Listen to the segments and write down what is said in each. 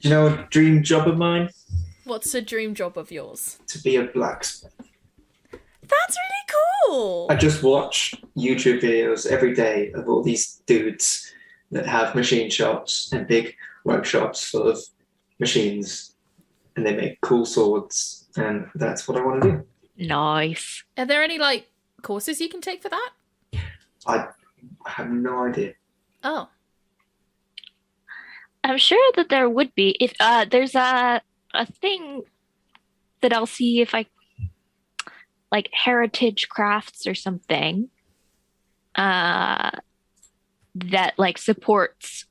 Do you know a dream job of mine? What's a dream job of yours? To be a blacksmith. That's really I cool. just watch YouTube videos every day of all these dudes that have machine shops and big workshops full of machines, and they make cool swords, and that's what I want to do. Nice. Are there any courses you can take for that? I have no idea. Oh, I'm sure that there would be if there's a thing that I'll see if I like heritage crafts or something uh that like supports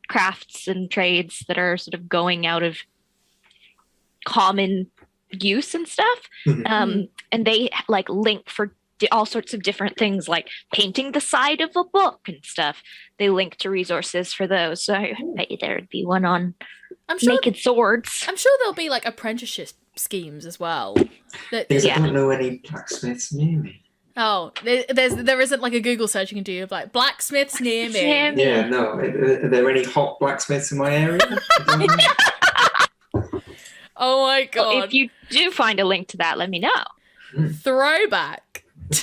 crafts and trades that are sort of going out of common use and stuff. And they like link for all sorts of different things like painting the side of a book and stuff. They link to resources for those. So I bet you there'd be one on I'm sure. naked swords. I'm sure there'll be apprenticeship schemes as well. Because Yeah. I don't know any blacksmiths near me. Oh, there isn't a Google search you can do of blacksmiths near me. Near me. Yeah, no. Are there any hot blacksmiths in my area? I don't know. Oh my Well, god! if you do find a link to that, let me know. Throwback. This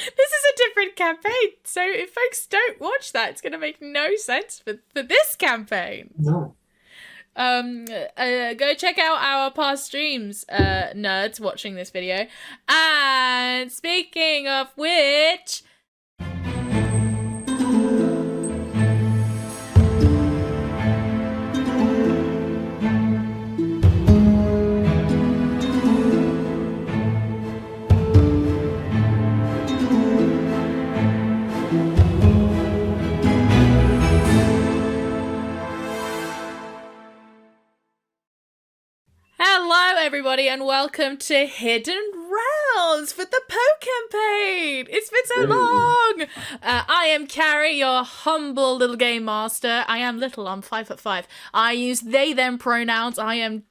is a different campaign, so if folks don't watch that, it's going to make no sense for this campaign. No. Go check out our past streams, nerds watching this video. And speaking of which, hello everybody and welcome to Hidden Realms for the Pokémpaign. It's been so long. I am Carrie, your humble little game master. I am little, I'm 5'5". I use they them pronouns. I'm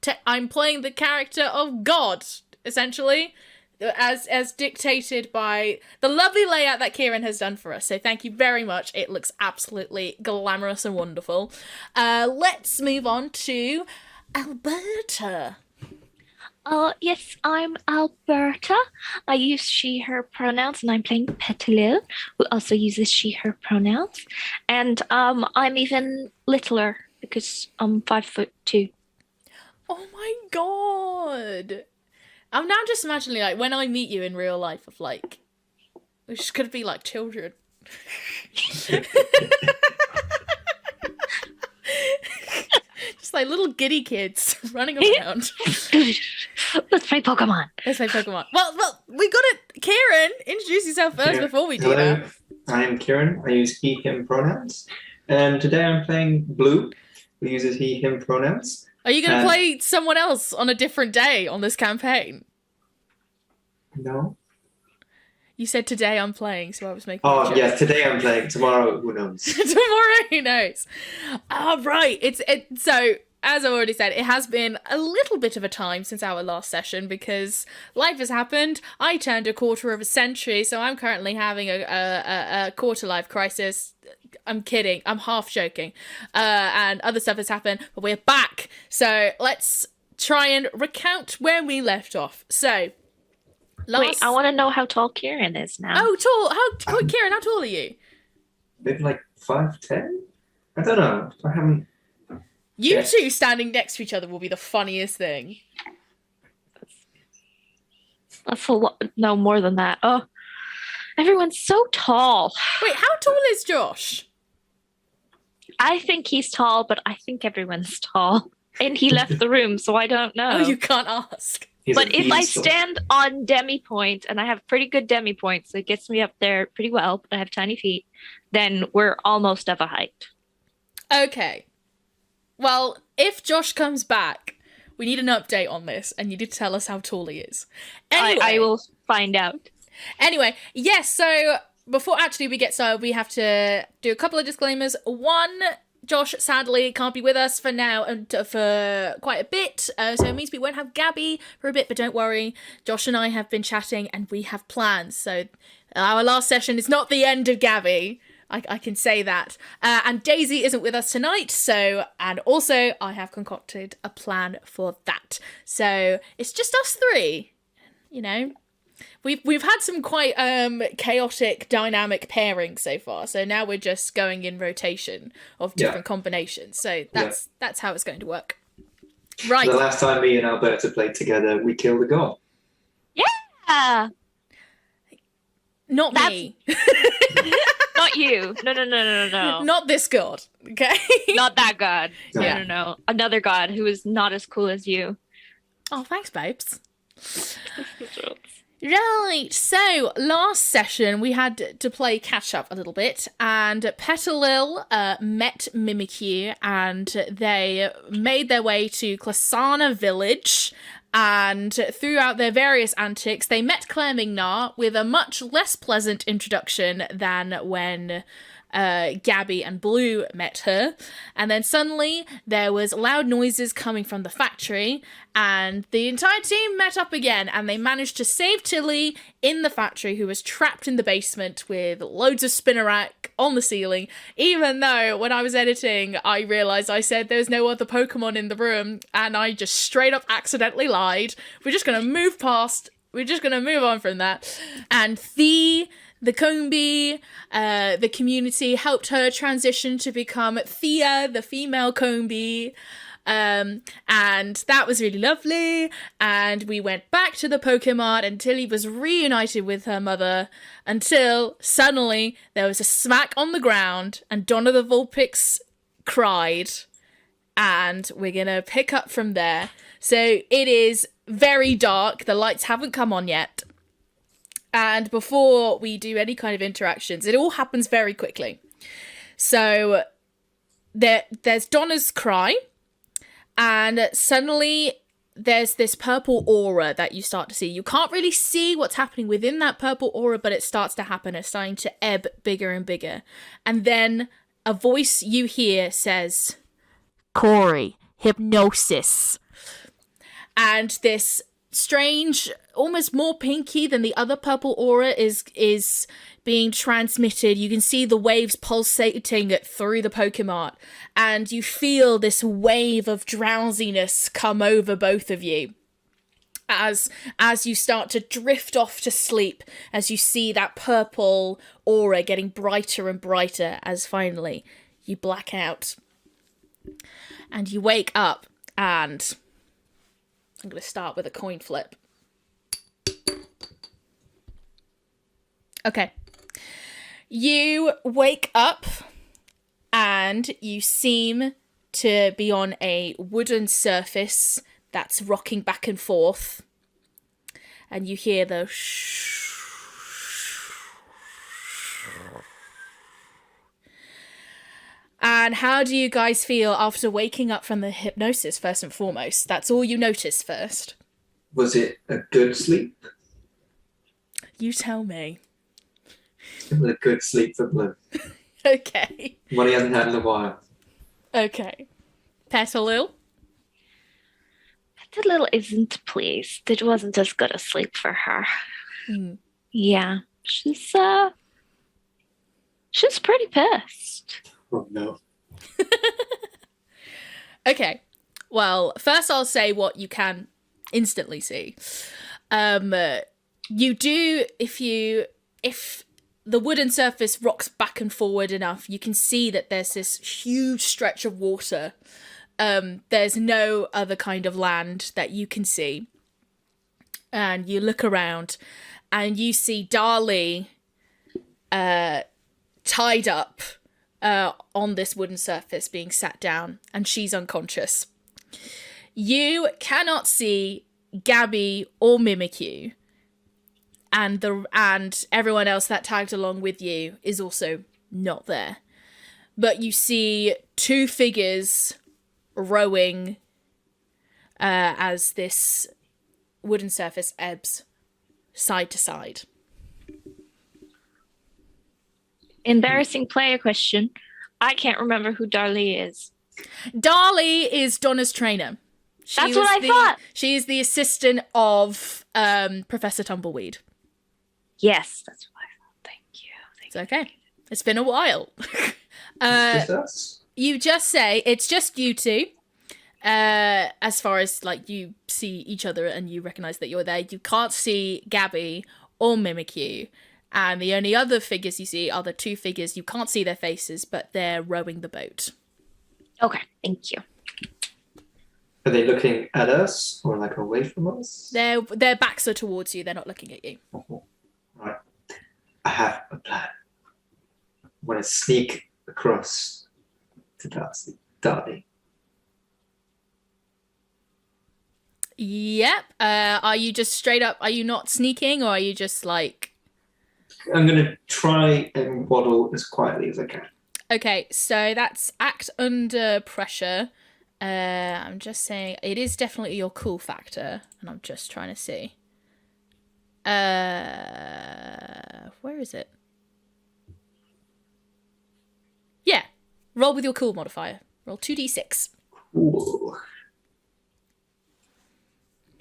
playing the character of God, essentially, as dictated by the lovely layout that Kieran has done for us. So thank you very much. It looks absolutely glamorous and wonderful. Let's move on to Alberta. Yes, I'm Alberta. I use she, her pronouns, and I'm playing Petilil, who also uses she, her pronouns. And I'm even littler because I'm 5'2". Oh my god! I'm now just imagining when I meet you in real life of we're just gonna be like children. Just like little giddy kids running around. Let's play Pokemon. Let's play Pokemon. Well, we got it. Kieran, introduce yourself first before we do Hello, that. I am Kieran. I use he, him pronouns. And today I'm playing Blue, who uses he, him pronouns. Are you going to play someone else on a different day on this campaign? No. You said today I'm playing, so I was making. Oh, yes, today I'm playing. Tomorrow, who knows? Tomorrow, who knows? Right. So, as I already said, it has been a little bit of a time since our last session because life has happened. I turned a quarter of a century, so I'm currently having a quarter life crisis. I'm kidding. I'm half joking. And other stuff has happened, but we're back. So let's try and recount where we left off. So, Wait, I want to know how tall Kieran is now. Oh, tall. Kieran, how tall are you? Maybe 5'10"? I don't know. I haven't. You two standing next to each other will be the funniest thing. That's a lot. No, more than that. Oh, everyone's so tall. Wait, how tall is Josh? I think he's tall, but I think everyone's tall. And he left the room, so I don't know. Oh, you can't ask. But if I stand on demi point, and I have pretty good demi points, so it gets me up there pretty well, but I have tiny feet, then we're almost of a height. Okay. Well, if Josh comes back, we need an update on this, and you need to tell us how tall he is. Anyway, I will find out. Anyway, yes, so before actually we get started, we have to do a couple of disclaimers. One, Josh sadly can't be with us for now and for quite a bit, so it means we won't have Gabby for a bit, but don't worry, Josh and I have been chatting and we have plans, so our last session is not the end of Gabby. I can say that. And Daisy isn't with us tonight, and also I have concocted a plan for that. So it's just us three, you know. We've had some quite chaotic dynamic pairings so far. So now we're just going in rotation of different combinations. So that's how it's going to work. Right. The last time me and Alberta played together, we killed a god. Yeah. Not me. Not you. No. Not this god. Okay. Not that god. Yeah. No. Another god who is not as cool as you. Oh, thanks, babes. Right, so last session we had to play catch up a little bit, and Petilil met Mimikyu, and they made their way to Klasana village, and throughout their various antics they met Claire Mignar with a much less pleasant introduction than when Gabby and Blue met her, and then suddenly there was loud noises coming from the factory, and the entire team met up again, and they managed to save Tilly in the factory, who was trapped in the basement with loads of spinnerack on the ceiling, even though when I was editing I realised I said there's no other Pokemon in the room, and I just straight up accidentally lied. We're just going to move on from that. And the Combi, the community helped her transition to become Thea, the female Combi. And that was really lovely. And we went back to the Pokemart and Tilly was reunited with her mother until suddenly there was a smack on the ground and Donna the Vulpix cried. And we're going to pick up from there. So it is very dark. The lights haven't come on yet. And before we do any kind of interactions, it all happens very quickly. So there's Donna's cry, and suddenly there's this purple aura that you start to see. You can't really see what's happening within that purple aura, but it starts to happen. It's starting to ebb bigger and bigger. And then a voice you hear says, "Corey, hypnosis." And this strange, almost more pinky than the other purple aura is being transmitted. You can see the waves pulsating through the Pokemart, and you feel this wave of drowsiness come over both of you as you start to drift off to sleep, as you see that purple aura getting brighter and brighter, as finally you black out and you wake up. And I'm going to start with a coin flip. Okay. You wake up and you seem to be on a wooden surface that's rocking back and forth. And you hear the And how do you guys feel after waking up from the hypnosis, first and foremost? That's all you notice first. Was it a good sleep? You tell me. It was a good sleep for Blue. Okay. One he hasn't had in a while. Okay. Petilil? Petilil isn't pleased. It wasn't as good a sleep for her. Yeah. She's pretty pissed. Oh no. Okay. Well, first I'll say what you can instantly see. You do, if the wooden surface rocks back and forward enough, you can see that there's this huge stretch of water. There's no other kind of land that you can see. And you look around and you see Darlie tied up on this wooden surface being sat down, and she's unconscious. You cannot see Gabby or Mimikyu, and everyone else that tagged along with you is also not there. But you see two figures rowing as this wooden surface ebbs side to side. Embarrassing player question. I can't remember who Darlie is. Darlie is Donna's trainer. That's what I thought. She is the assistant of Professor Tumbleweed. Yes, that's what I thought. Thank you. It's okay. It's been a while. It's just us. You just say it's just you two. As far as like you see each other and you recognize that you're there, you can't see Gabby or Mimikyu, and the only other figures you see are the two figures. You can't see their faces, but they're rowing the boat. Okay, thank you. Are they looking at us or like away from us? Their backs are towards you. They're not looking at you. Right. I have a plan. I want to sneak across to Darby. Yep. Are you just straight up? Are you not sneaking, or are you just like? I'm going to try and waddle as quietly as I can. Okay, so that's act under pressure. I'm just saying it is definitely your cool factor, and I'm just trying to see. Where is it? Yeah, roll with your cool modifier. Roll 2d6. Cool.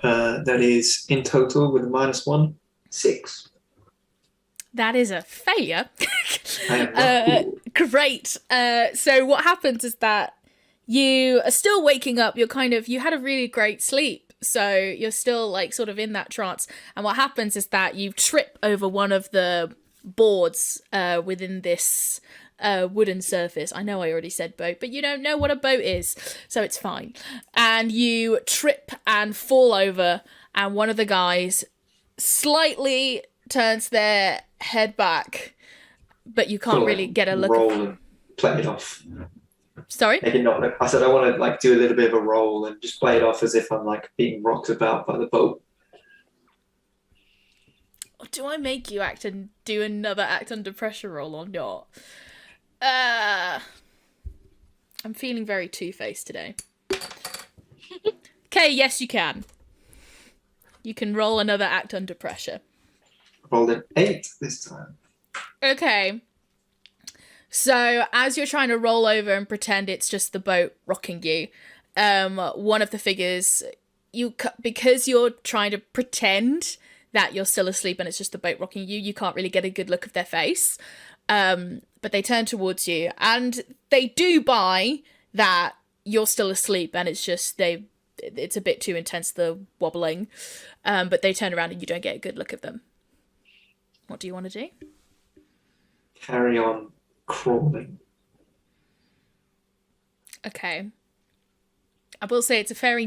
That is in total with a -1, 6. That is a failure. I am not cool. Great. So what happens is that you are still waking up. You had a really great sleep. So you're still like sort of in that trance. And what happens is that you trip over one of the boards within this wooden surface. I know I already said boat, but you don't know what a boat is. So it's fine. And you trip and fall over. And one of the guys slightly turns their head back, but you can't really get a look. Roll and play it off. Sorry? Make it not look. I said I want to like do a little bit of a roll and just play it off as if I'm like being rocked about by the boat. Do I make you act and do another act under pressure roll or not? I'm feeling very two-faced today. Okay, yes you can. You can roll another act under pressure. Rolled an 8 this time. Okay. So as you're trying to roll over and pretend it's just the boat rocking you, one of the figures, because you're trying to pretend that you're still asleep and it's just the boat rocking you, you can't really get a good look of their face. But they turn towards you and they do buy that you're still asleep and it's just it's a bit too intense, the wobbling. But they turn around and you don't get a good look of them. What do you want to do? Carry on crawling. Okay. I will say it's a fairly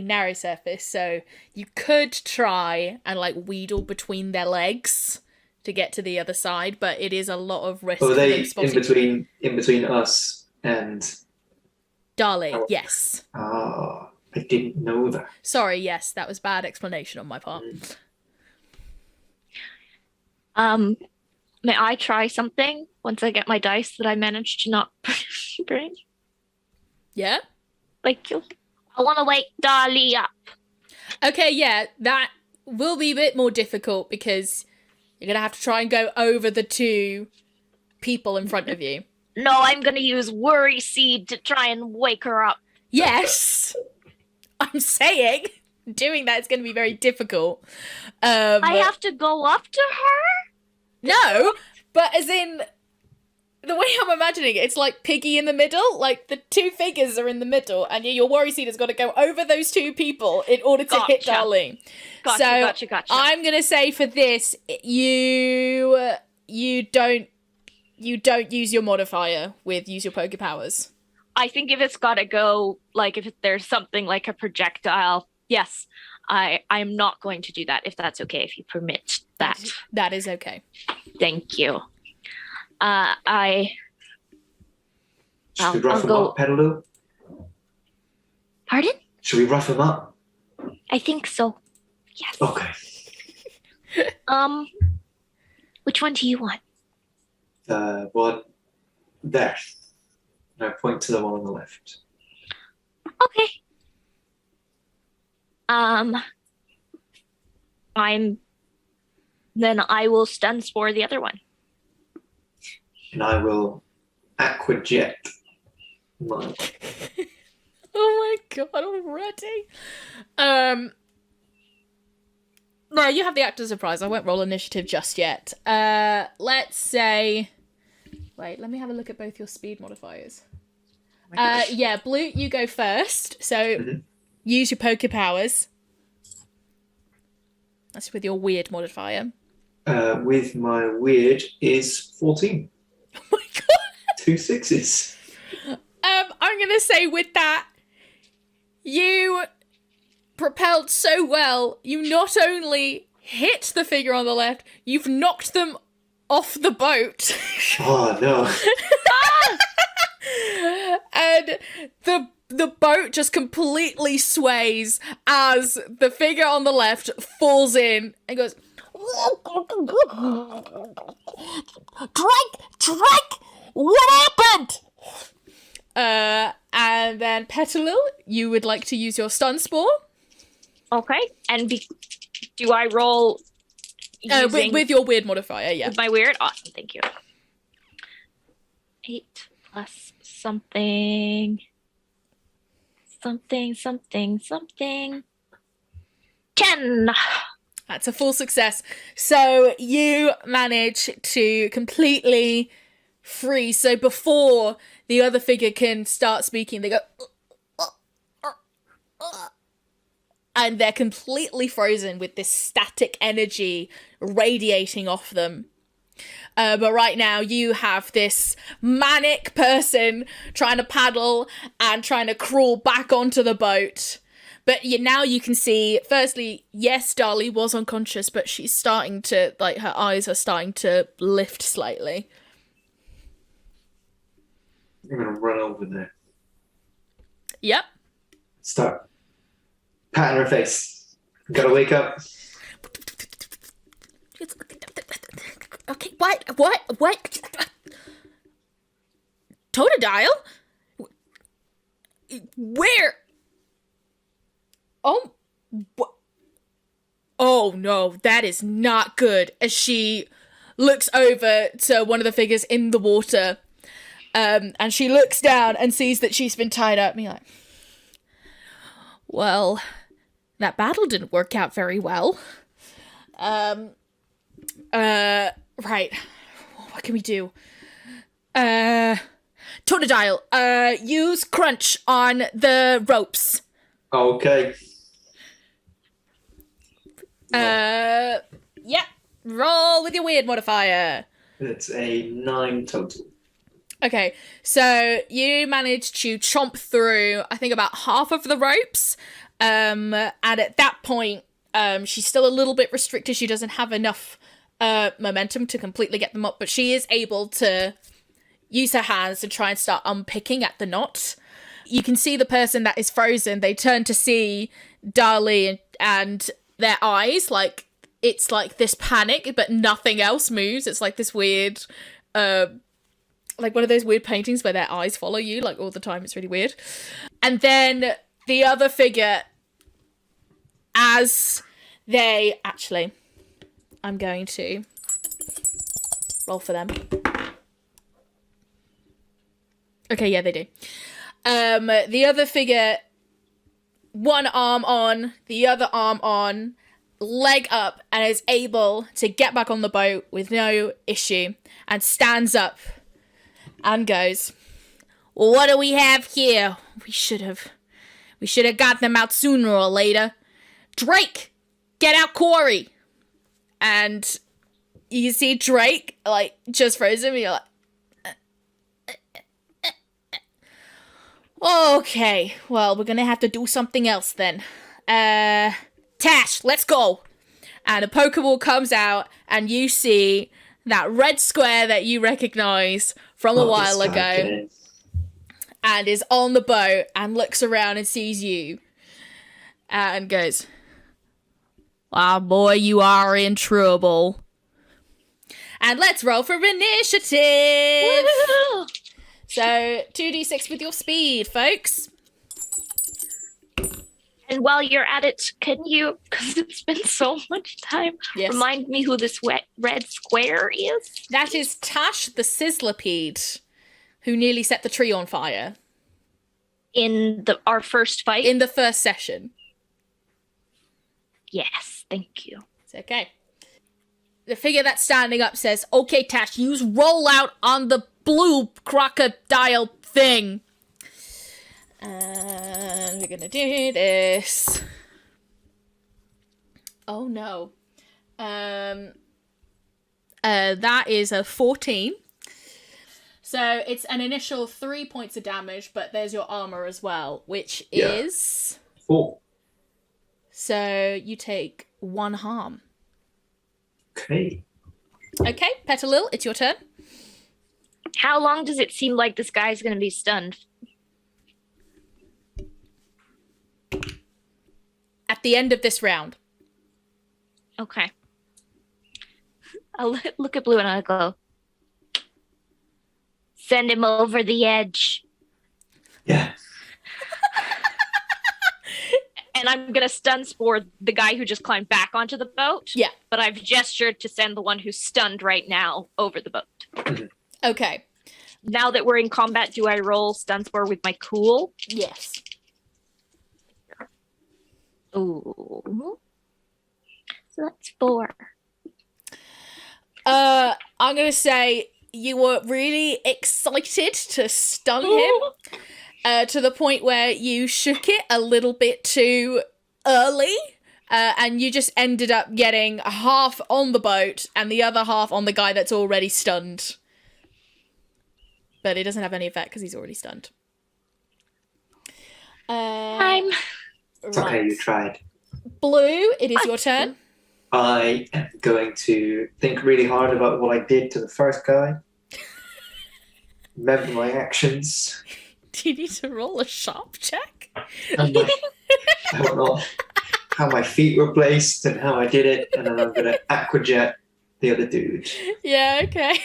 narrow surface, so you could try and like wheedle between their legs to get to the other side, but it is a lot of risk. Are they in between us and Darling? Yes. Ah, I didn't know that. Sorry, yes, that was bad explanation on my part. May I try something once I get my dice that I managed to not bring? Yeah? Thank you. I want to wake Darlie up. Okay, yeah, that will be a bit more difficult because you're going to have to try and go over the two people in front of you. No, I'm going to use Worry Seed to try and wake her up. Yes! I'm saying doing that is going to be very difficult. I have to go up to her? No, but as in, the way I'm imagining it, it's like Piggy in the middle. Like, the two figures are in the middle, and your Worry Seed has got to go over those two people in order to hit Darlene. Gotcha. I'm going to say for this, you don't use your modifier use your Poké powers. I think if it's got to go, like, if there's something like a projectile, yes, I'm not going to do that, if that's okay, if you permit that. That is okay. Thank you. Should we rough him up, Petilil? Pardon? Should we rough him up? I think so. Yes. Okay. Which one do you want? The one there. No, point to the one on the left. Okay. Then I will stun spore the other one. And I will aquajet mine. Oh my god, already? No, you have the actor's surprise. I won't roll initiative just yet. Let's say Wait, let me have a look at both your speed modifiers. Oh my gosh. Yeah, Blue, you go first. So use your poker powers. That's with your weird modifier. With my weird is 14. Oh my god. 2 6s. I'm gonna say with that, you propelled so well, you not only hit the figure on the left, you've knocked them off the boat. Oh no. And the boat just completely sways as the figure on the left falls in and goes, Drake, what happened? And then Petilil, you would like to use your stun spore? Okay, and do I roll With your weird modifier, yeah. with my weird? Awesome, thank you. 8 plus something. 10! That's a full success. So you manage to completely freeze. So before the other figure can start speaking, they go... And they're completely frozen with this static energy radiating off them. But right now you have this manic person trying to paddle and trying to crawl back onto the boat. But now you can see, firstly, yes, Dali was unconscious, but she's starting to, like, her eyes are starting to lift slightly. I'm going to run over there. Yep. Start patting her face. Gotta wake up. Okay, what? Totodile? Where? Oh, what? Oh no, that is not good. As she looks over to one of the figures in the water, and she looks down and sees that she's been tied up. And you're like, well, that battle didn't work out very well. Right. What can we do? Totodile, use crunch on the ropes. Okay. Yeah. Roll with your weird modifier. It's a 9 total. Okay, so you managed to chomp through, I think, about half of the ropes. And at that point, she's still a little bit restricted. She doesn't have enough momentum to completely get them up, but she is able to use her hands to try and start unpicking at the knot. You can see the person that is frozen. They turn to see Dali and their eyes, like, it's like this panic, but nothing else moves. It's like this weird, like one of those weird paintings where their eyes follow you, like, all the time. It's really weird. And then the other figure, as they... Actually, I'm going to roll for them. Okay, yeah, they do. The other figure, one arm on, the other arm on, leg up, and is able to get back on the boat with no issue, and stands up and goes, well, what do we have here? We should have gotten them out sooner or later. Drake, get out Corey. And you see Drake, like, just frozen, and you're like, okay, well, we're gonna have to do something else then. Tash, let's go. And a Pokeball comes out, and you see that red square that you recognize from a while ago, and is on the boat, and looks around and sees you, and goes, ah, boy, you are in trouble. And let's roll for initiative. Woo-hoo! So, 2d6 with your speed, folks. And while you're at it, can you, because it's been so much time, Yes. remind me who this red square is? That is Tash the Sizzlipede, who nearly set the tree on fire. In our first fight? In the first session. Yes, thank you. It's okay. The figure that's standing up says, okay, Tash, use roll out on the blue crocodile thing. And we're gonna do this. Oh no. That is a 14. So it's an initial 3 points of damage, but there's your armor as well, which is 4. So you take 1 harm. Okay. Okay, Petilil, it's your turn. How long does it seem like this guy's going to be stunned? At the end of this round. Okay. I'll look at Blue and I'll go, send him over the edge. Yeah. And I'm going to stun spore the guy who just climbed back onto the boat. Yeah. But I've gestured to send the one who's stunned right now over the boat. Okay. Now that we're in combat, do I roll stun spore with my cool? Yes. Ooh. So that's 4. I'm going to say you were really excited to stun him to the point where you shook it a little bit too early. And you just ended up getting half on the boat and the other half on the guy that's already stunned. But it doesn't have any effect because he's already stunned. Time. It's okay, you tried. Blue, it is your turn. I am going to think really hard about what I did to the first guy. Remember my actions. Do you need to roll a sharp check? And how my feet were placed and how I did it. And then I'm going to aquajet the other dude. Yeah, okay.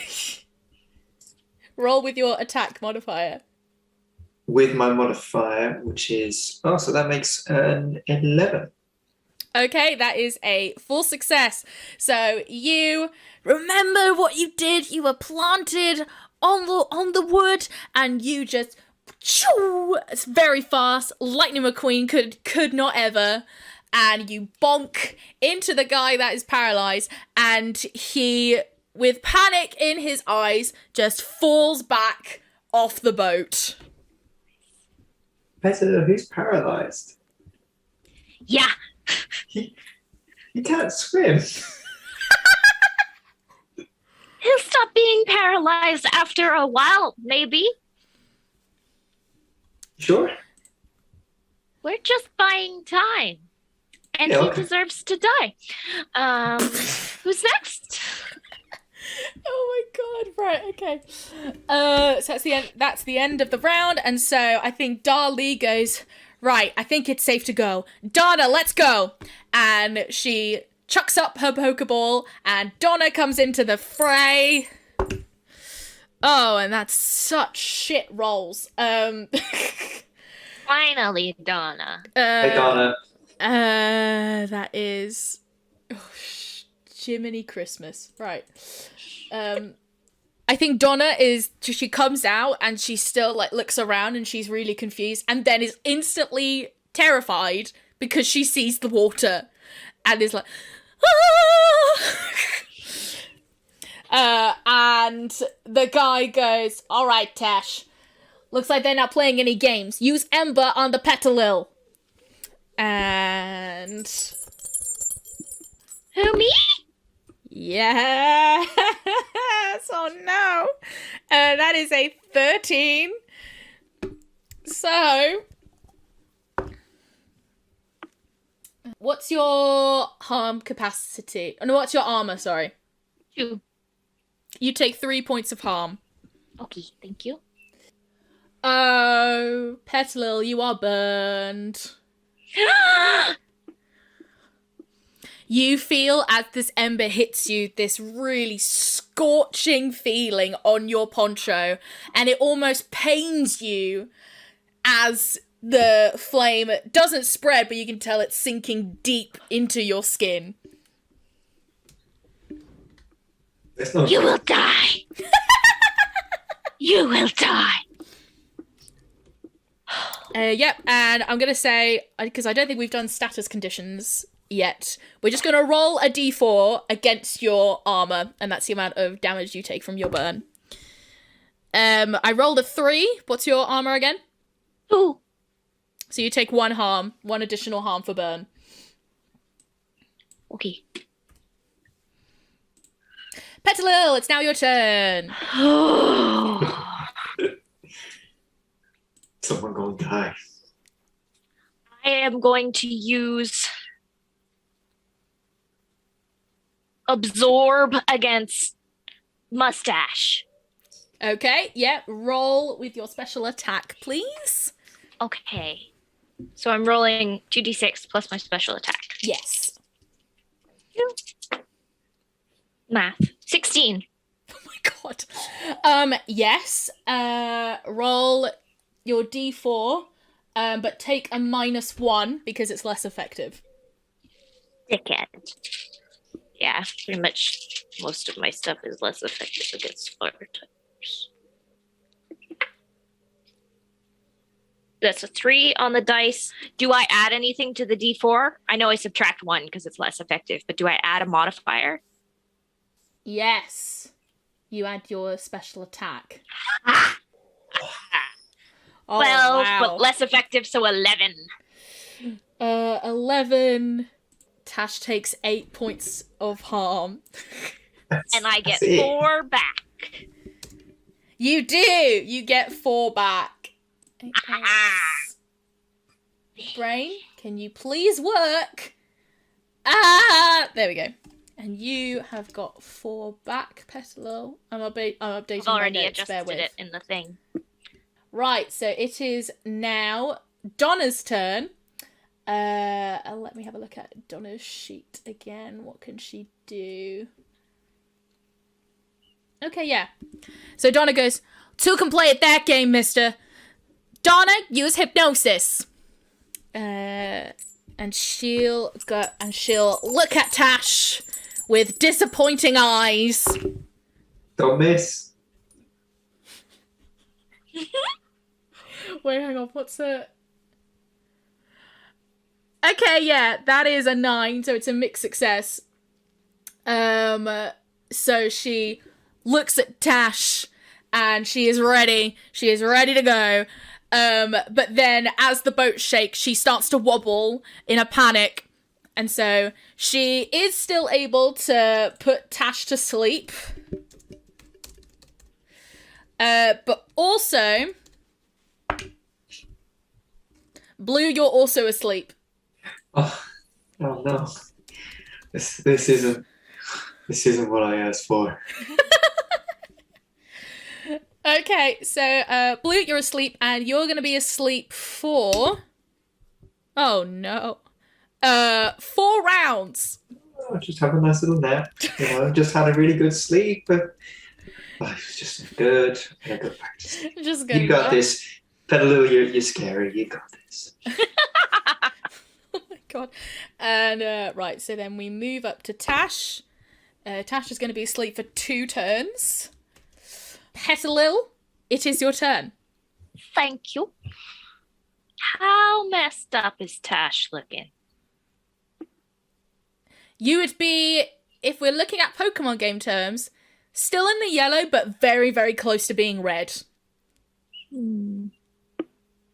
Roll with your attack modifier. With my modifier, which is... Oh, so that makes an 11. Okay, that is a full success. So you remember what you did. You were planted on the wood, and you just it's very fast. Lightning McQueen could not ever. And you bonk into the guy that is paralyzed, and he, with panic in his eyes, just falls back off the boat. Petilil, who's paralyzed? Yeah. He can't swim. He'll stop being paralyzed after a while, maybe. Sure? We're just buying time. And Yeah, he okay. deserves to die. Who's next? Oh my god, right, okay. So that's the end of the round, and so I think Darlie goes, right, I think it's safe to go. Donna, let's go! And she chucks up her Pokeball, and Donna comes into the fray. Oh, and that's such shit rolls. Finally, Donna. Hey, Donna. That is... Oh, Jiminy Christmas. Right. I think Donna she comes out and she still looks around and she's really confused and then is instantly terrified because she sees the water and is like, ah! And the guy goes, all right, Tash, looks like they're not playing any games. Use Ember on the Petilil. And... Who, me? Yes! Oh no! That is a 13. So... What's your harm capacity? Oh, no, what's your armor, sorry? 2. You take 3 points of harm. Okay, thank you. Oh, Petilil, you are burned. You feel as this ember hits you, this really scorching feeling on your poncho, and it almost pains you as the flame doesn't spread, but you can tell it's sinking deep into your skin. You will die. You will die. Yep, and I'm going to say, because I don't think we've done status conditions yet, we're just going to roll a d4 against your armor, and that's the amount of damage you take from your burn. I rolled a 3. What's your armor again? 2. So you take 1 harm, 1 additional harm for burn. Okay. Petilil, it's now your turn. Someone gonna die. I am going to use absorb against mustache. Okay, yeah. Roll with your special attack, please. Okay. So I'm rolling 2d6 plus my special attack. Yes. Math. 16. Oh my god. Yes. Roll your d4, but take a -1 because it's less effective. Dickhead. Yeah, pretty much most of my stuff is less effective against fire types. That's a 3 on the dice. Do I add anything to the d4? I know I subtract 1 because it's less effective, but do I add a modifier? Yes. You add your special attack. Ah! Oh, 12, wow. but less effective, so 11. 11. Tash takes 8 points of harm. And I get That's it. 4 back. You do! You get 4 back. 8 points. Brain, can you please work? There we go. And you have got 4 back, Petilil. I'm updating I've my already notes, bear adjusted with. it in the thing. Right, so it is now Donna's turn. Let me have a look at Donna's sheet again. What can she do? Okay, yeah. So Donna goes, "Two can play at that game, mister. Donna, use hypnosis." And she'll look at Tash with disappointing eyes. Don't miss. Wait, hang on. What's it? Okay, yeah, that is a 9, so it's a mixed success. So she looks at Tash, and she is ready. She is ready to go. But then, as the boat shakes, she starts to wobble in a panic, and so she is still able to put Tash to sleep. But also, Blue, you're also asleep. Oh no. This isn't what I asked for. Okay, so Blue, you're asleep, and you're gonna be asleep for... Oh no. 4 rounds. Oh, just have a nice little nap. Just had a really good sleep, but it was just good. I gotta go back to sleep. Just gonna You got this. Petilil, you're scary. You got this. Oh my god. And right, so then we move up to Tash. Tash is going to be asleep for 2 turns. Petilil, it is your turn. Thank you. How messed up is Tash looking? You would be, if we're looking at Pokemon game terms, still in the yellow, but very, very close to being red. No,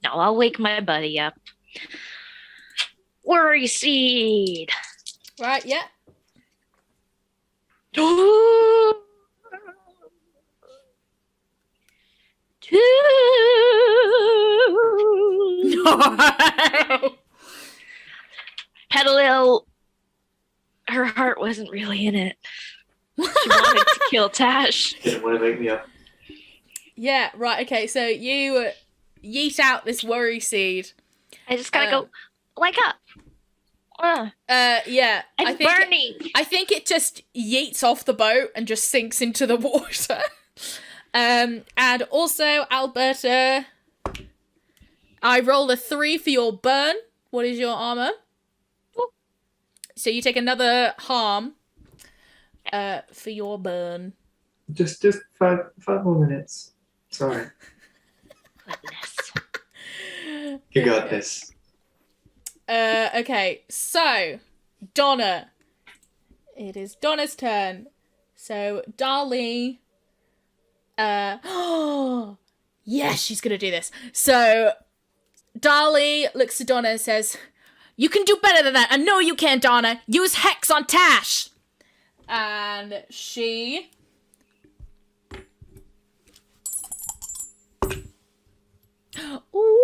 I'll wake my buddy up. Worry seed. Right, yeah. No. Petilil, her heart wasn't really in it. She wanted to kill Tash. Didn't want to wake me up. Yeah, right, okay, so you yeet out this worry seed. I just gotta go, wake up. Yeah. It's burning. I think it just yeets off the boat and just sinks into the water. And also, Alberta, I rolled a 3 for your burn. What is your armor? Ooh. So you take another harm for your burn. Just 5 more minutes. Sorry. Goodness. You got this. Okay, so Donna. It is Donna's turn. So Dali, Yes, she's gonna do this. So Dolly looks to Donna and says, "You can do better than that. I know you can, Donna. Use Hex on Tash." And she... Ooh,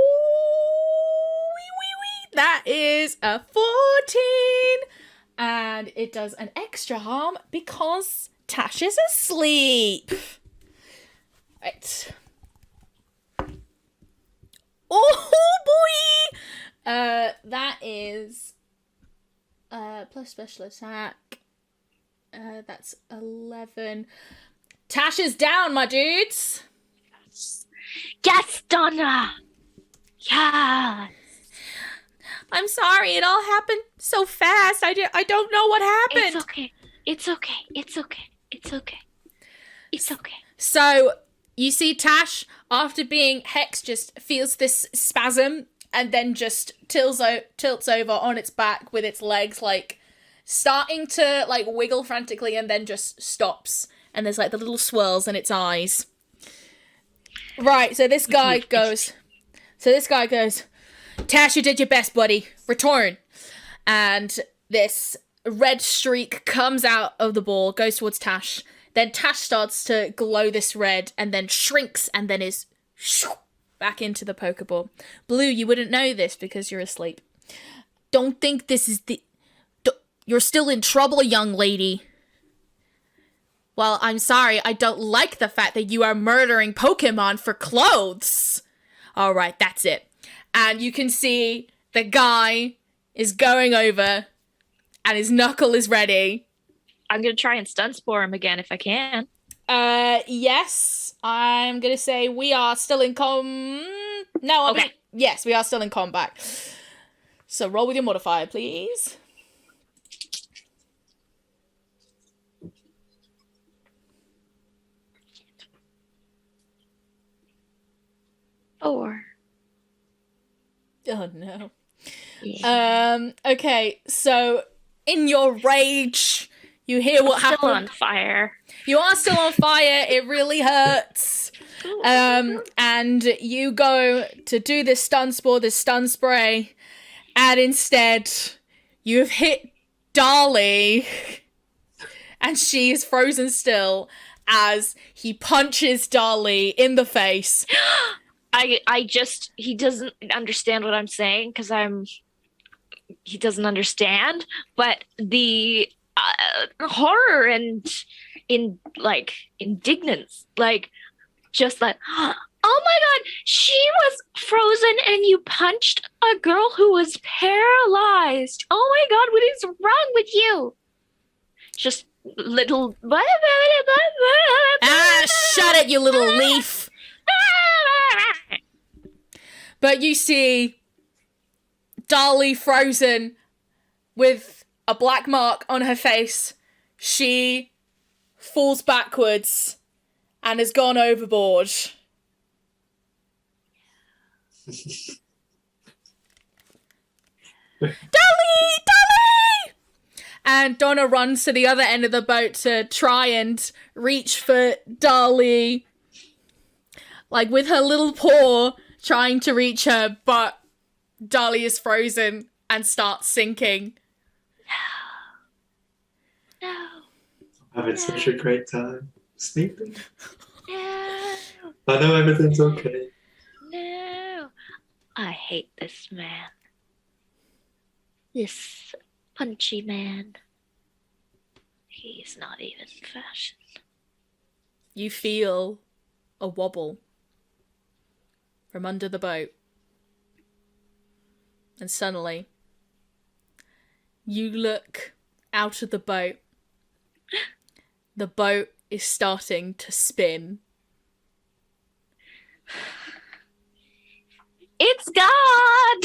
that is a 14. And it does an extra harm because Tash is asleep. Right. Oh boy! That is plus special attack. That's 11. Tash is down, my dudes. Yes, Donna. Yeah. I'm sorry, it all happened so fast. I don't know what happened. It's okay. It's okay. It's okay. It's okay. It's okay. So you see Tash, after being hexed, just feels this spasm and then just tilts over on its back with its legs like starting to like wiggle frantically and then just stops. And there's like the little swirls in its eyes. Right, so this guy goes, "Tash, you did your best, buddy. Return." And this red streak comes out of the ball, goes towards Tash. Then Tash starts to glow this red and then shrinks and then is back into the Pokeball. Blue, you wouldn't know this because you're asleep. Don't think this is the... You're still in trouble, young lady. Well, I'm sorry, I don't like the fact that you are murdering Pokemon for clothes. All right, that's it. And you can see the guy is going over and his knuckle is ready. I'm going to try and stun spore him again if I can. Yes. I'm going to say we are still in No, okay. Yes, we are still in combat. So roll with your modifier, please. Four. Oh no. Yeah. Okay, so in your rage, you hear what happened. Still on fire. You are still on fire. It really hurts. And you go to do this stun spray, and instead you have hit Dolly, and she is frozen still as he punches Dolly in the face. He doesn't understand what I'm saying because he doesn't understand, but the horror and indignance, just like, oh my God, she was frozen and you punched a girl who was paralyzed. Oh my God, what is wrong with you? Just little... Shut it, you little leaf. But you see Dolly frozen with a black mark on her face. She falls backwards and has gone overboard. Dolly! And Donna runs to the other end of the boat to try and reach for Dolly, like with her little paw, trying to reach her, but Dolly is frozen and starts sinking. No. I'm having such a great time sleeping. No. I know everything's okay. No. I hate this man. This punchy man. He's not even fashion. You feel a wobble from under the boat. And suddenly, you look out of the boat. The boat is starting to spin. It's God!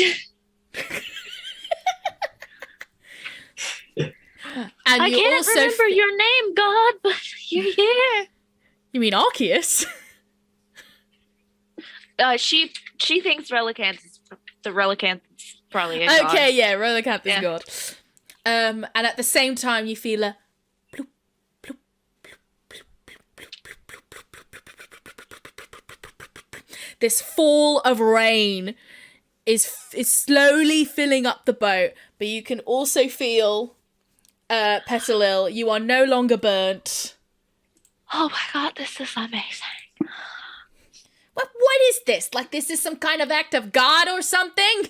And I you can't also remember your name, God, but you're here. You mean Arceus? She thinks Relicanth is probably a god. Okay, yeah, Relicanth is Yeah. God. And at the same time, you feel a bloop, bloop, bloop, bloop, bloop, bloop, bloop, bloop, bloop, bloop, bloop, this fall of rain is slowly filling up the boat, but you can also feel, Petilil, you are no longer burnt. Oh my god, this is amazing. What is this? Like, this is some kind of act of God or something?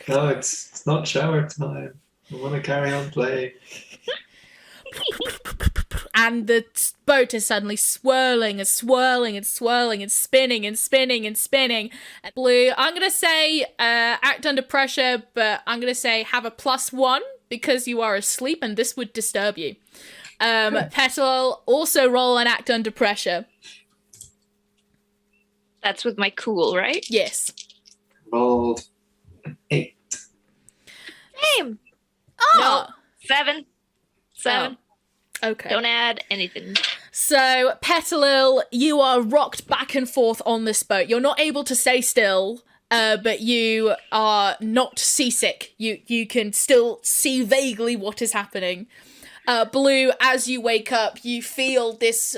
No, it's not shower time. I want to carry on playing. And the boat is suddenly swirling and swirling and swirling and spinning and spinning and spinning. Blue, I'm going to say act under pressure, but I'm going to say have a +1 because you are asleep and this would disturb you. Petilil, also roll and act under pressure. That's with my cool, right? Yes. Rolled 8. Same. Oh! No, 7. Okay. Don't add anything. So, Petilil, you are rocked back and forth on this boat. You're not able to stay still, but you are not seasick. You can still see vaguely what is happening. Blue, as you wake up, you feel this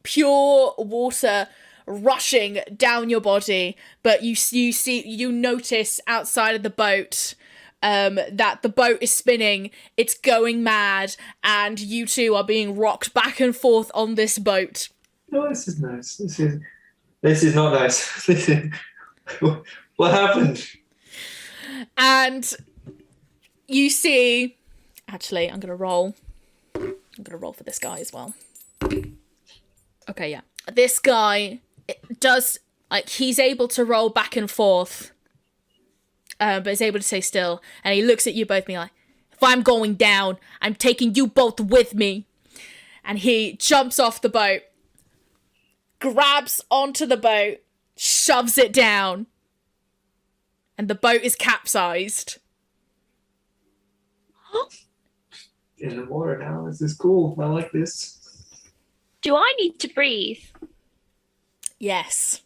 pure water rushing down your body, but you notice outside of the boat that the boat is spinning, it's going mad, and you two are being rocked back and forth on this boat. Oh, this is nice. This is not nice. What happened? And you see, actually, I'm gonna roll for this guy as well. Okay, yeah. This guy does, like, he's able to roll back and forth, but is able to stay still. And he looks at you both being like, if I'm going down, I'm taking you both with me. And he jumps off the boat, grabs onto the boat, shoves it down, and the boat is capsized. In the water now. This is cool. I like this. Do I need to breathe? Yes.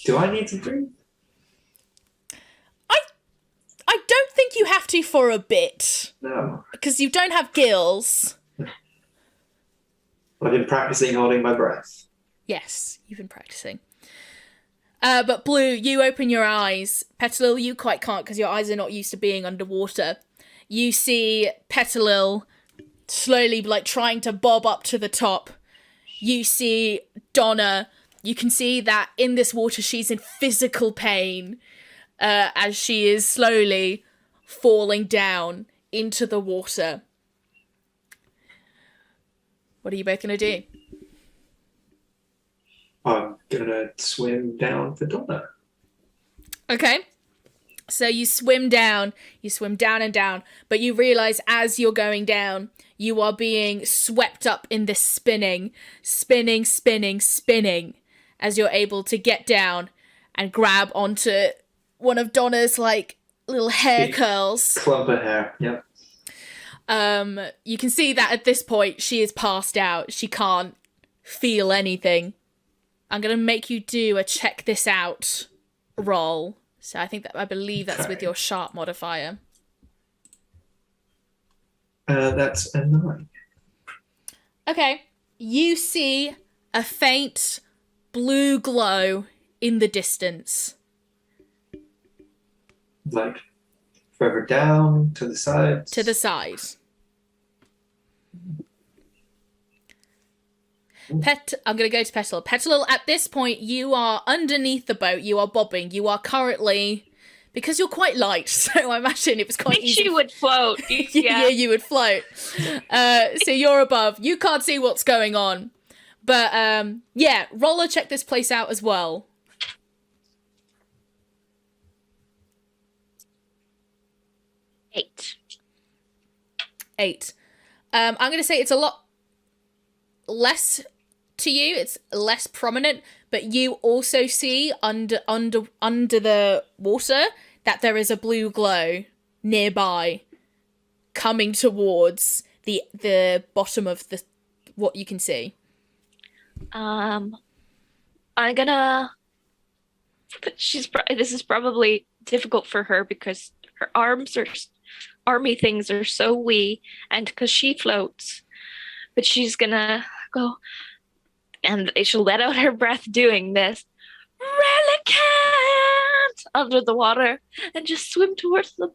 Do I need to breathe? I don't think you have to for a bit. No. Because you don't have gills. I've been practicing holding my breath. Yes, you've been practicing. But Blue, you open your eyes. Petilil, you quite can't because your eyes are not used to being underwater. You see Petilil slowly, like, trying to bob up to the top. You see Donna. You can see that in this water she's in physical pain as she is slowly falling down into the water. What are you both going to do? I'm gonna swim down for Donna. Okay. So you swim down and down, but you realise as you're going down, you are being swept up in this spinning, as you're able to get down and grab onto one of Donna's, like, little hair curls. Clump of hair, yep. You can see that at this point she is passed out. She can't feel anything. I'm going to make you do a check this out roll. So I believe that's with your sharp modifier. That's a 9. Okay. You see a faint blue glow in the distance. Like, further down, to the side? To the side. I'm going to go to Petilil. Petilil, at this point, you are underneath the boat. You are bobbing. You are currently, because you're quite light, so I imagine it was quite easy. You would float. Yeah, you would float. So you're above. You can't see what's going on. But, yeah, roller check this place out as well. 8. I'm going to say it's a lot less to you. It's less prominent, but you also see under the water that there is a blue glow nearby coming towards the bottom of what you can see. I'm gonna. This is probably difficult for her because her army things are so wee, and because she floats. But she's gonna go, and she'll let out her breath doing this. Relican't under the water and just swim towards the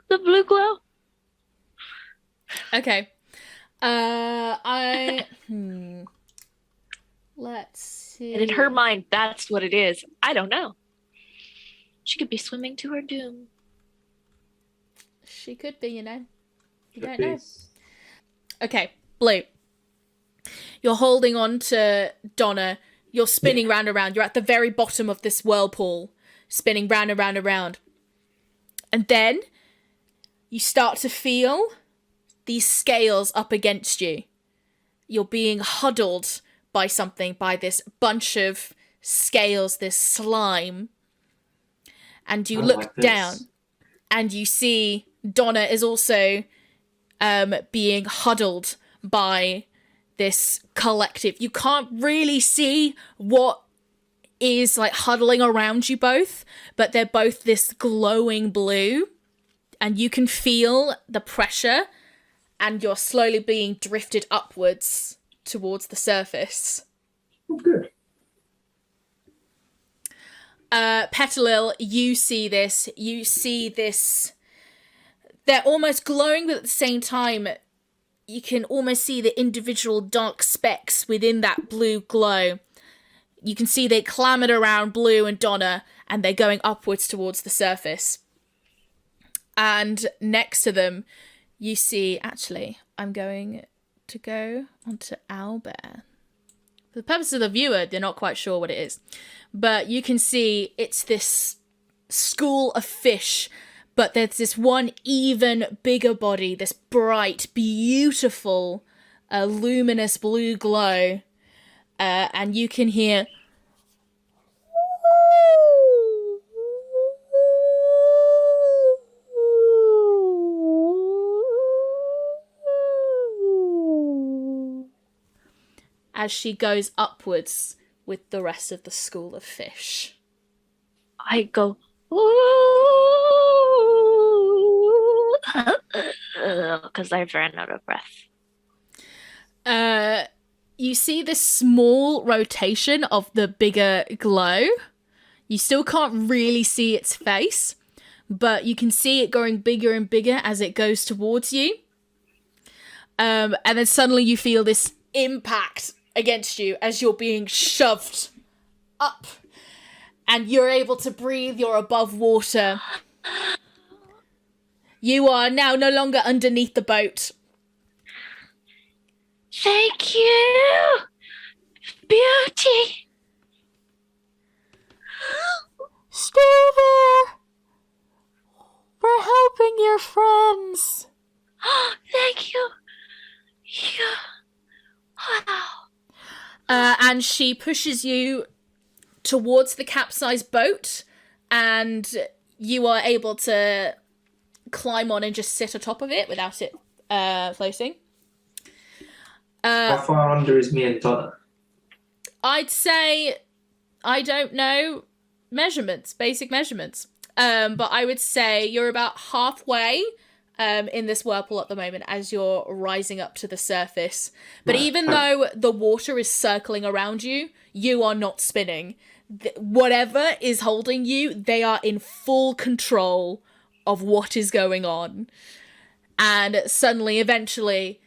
blue glow. Okay. Let's see. And in her mind, that's what it is. I don't know. She could be swimming to her doom. She could be, you know. You don't know. Okay, Blue. You're holding on to Donna. You're spinning round and round. You're at the very bottom of this whirlpool, spinning round and round and round. And then you start to feel these scales up against you. You're being huddled by something, by this bunch of scales, this slime. And you look down and you see Donna is also being huddled by this collective. You can't really see what is like huddling around you both, but they're both this glowing blue, and you can feel the pressure, and you're slowly being drifted upwards towards the surface. Oh, good. Petilil, you see this. You see this. They're almost glowing, but at the same time, you can almost see the individual dark specks within that blue glow. You can see they clambered around Blue and Donna, and they're going upwards towards the surface. And next to them, you see... Actually, I'm going to go onto Owlbear. For the purpose of the viewer, they're not quite sure what it is. But you can see it's this school of fish, but there's this one even bigger body, this bright, beautiful, luminous blue glow. And you can hear... as she goes upwards with the rest of the school of fish. I go, because I've ran out of breath. You see this small rotation of the bigger glow. You still can't really see its face, but you can see it growing bigger and bigger as it goes towards you. And then suddenly you feel this impact against you as you're being shoved up, and you're able to breathe. You're above water. You are now no longer underneath the boat. Thank you, beauty. Stay there. We're helping your friends. Thank you. Wow. And she pushes you towards the capsized boat, and you are able to climb on and just sit atop of it without it floating. How far under is me and Donna? I'd say, I don't know, basic measurements. But I would say you're about halfway in this whirlpool at the moment as you're rising up to the surface. But even though the water is circling around you, you are not spinning. Whatever is holding you, they are in full control of what is going on. And suddenly, eventually,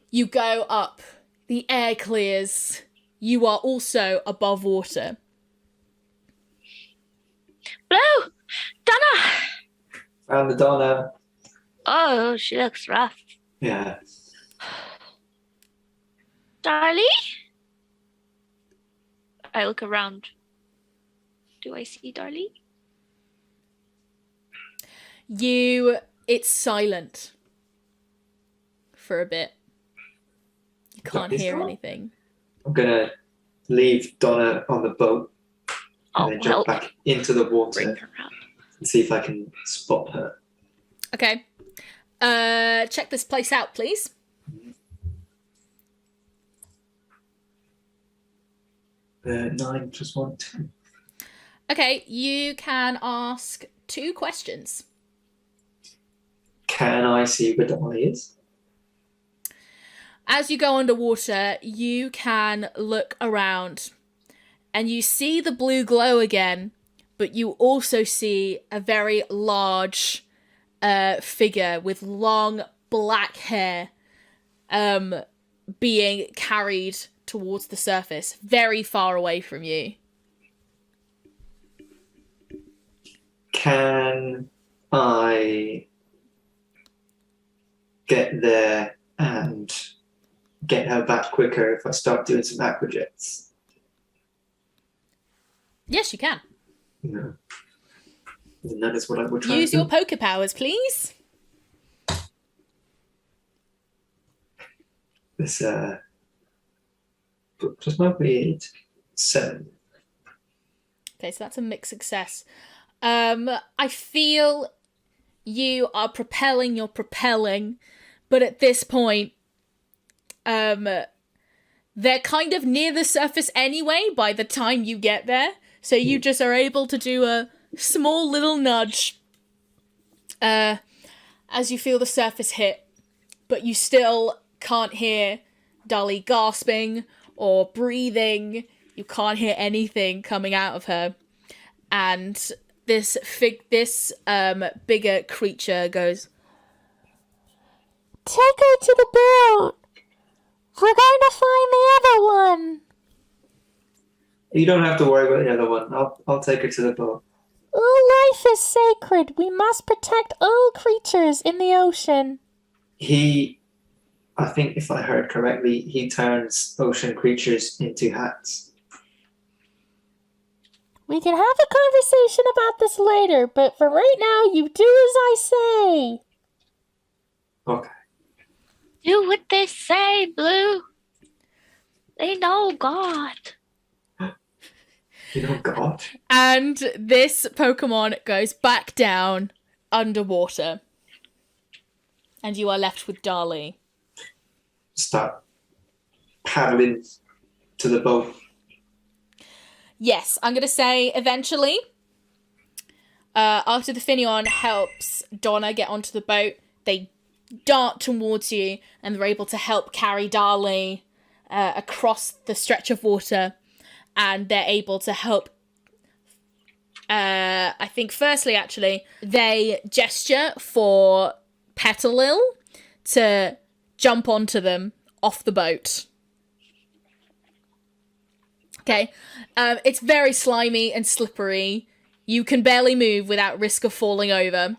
you go up. The air clears. You are also above water. Blue! Donna! Found the Donna. Oh, she looks rough. Yeah. Darlie? I look around. Do I see Darlie? It's silent for a bit. You can't hear anything. I'm gonna leave Donna on the boat and then jump back into the water and see if I can spot her. Okay. Check this place out, please. Uh, 9 + 1, 10. Okay, you can ask 2 questions. Can I see where Donna is? As you go underwater, you can look around and you see the blue glow again, but you also see a very large figure with long black hair being carried towards the surface, very far away from you. Can I get there and get her back quicker if I start doing some aquajets? Yes, you can. No. And that is what I would try. Use your poker powers, please. This plus my weight 7. Okay, so that's a mixed success. I feel you are propelling, you're propelling, but at this point, they're kind of near the surface anyway by the time you get there. So you just are able to do a small little nudge as you feel the surface hit, but you still can't hear Dolly gasping or breathing. You can't hear anything coming out of her. And this bigger creature goes, "Take her to the boat. We're going to find the other one." You don't have to worry about the other one. I'll take her to the boat. All life is sacred. We must protect all creatures in the ocean. I think if I heard correctly, he turns ocean creatures into hats. We can have a conversation about this later, but for right now, you do as I say. Okay. Do what they say, Blue. They know God. You know God. and this Pokemon goes back down underwater. And you are left with Darlie. Start paddling to the boat. Yes, I'm going to say eventually, after the Finneon helps Donna get onto the boat, they dart towards you and they're able to help carry Darlie across the stretch of water. And they're able to help, I think firstly, actually, they gesture for Petilil to jump onto them off the boat. Okay, it's very slimy and slippery. You can barely move without risk of falling over.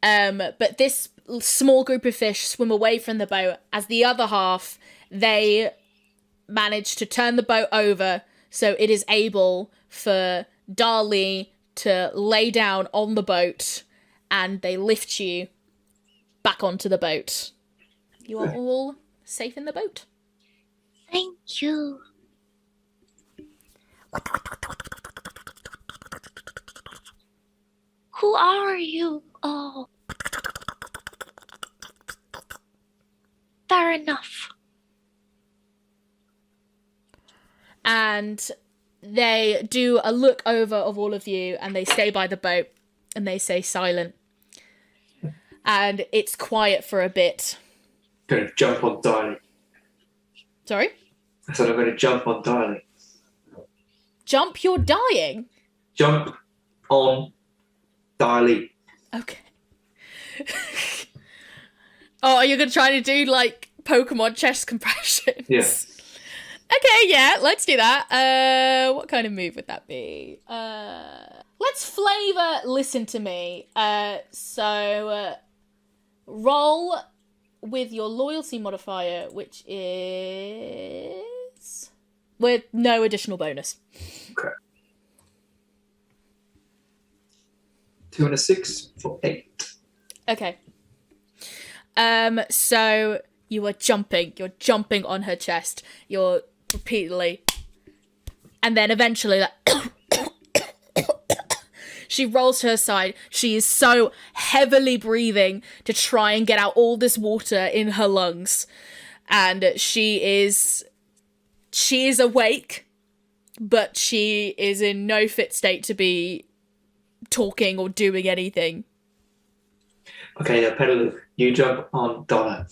But this small group of fish swim away from the boat as the other half, they manage to turn the boat over so it is able for Darlie to lay down on the boat and they lift you back onto the boat. You are all safe in the boat. Thank you. Who are you? Oh. Fair enough. And they do a look over of all of you and they stay by the boat and they say silent. And it's quiet for a bit. Going to jump on Darlie. Sorry? I said I'm going to jump on Darlie. Jump, you're dying? Jump on Darlie. Okay. Oh, are you going to try to do, like, Pokemon chest compressions? Yes. Okay, yeah, let's do that. What kind of move would that be? Let's flavor listen to me. Roll with your loyalty modifier, which is with no additional bonus. Okay. 2 and a 6 for 8. Okay. So you are jumping. You're jumping on her chest. You're repeatedly, and then eventually, like, she rolls to her side. She is so heavily breathing to try and get out all this water in her lungs, and she is awake, but she is in no fit state to be talking or doing anything. Okay, now Petilil, you jump on Donna.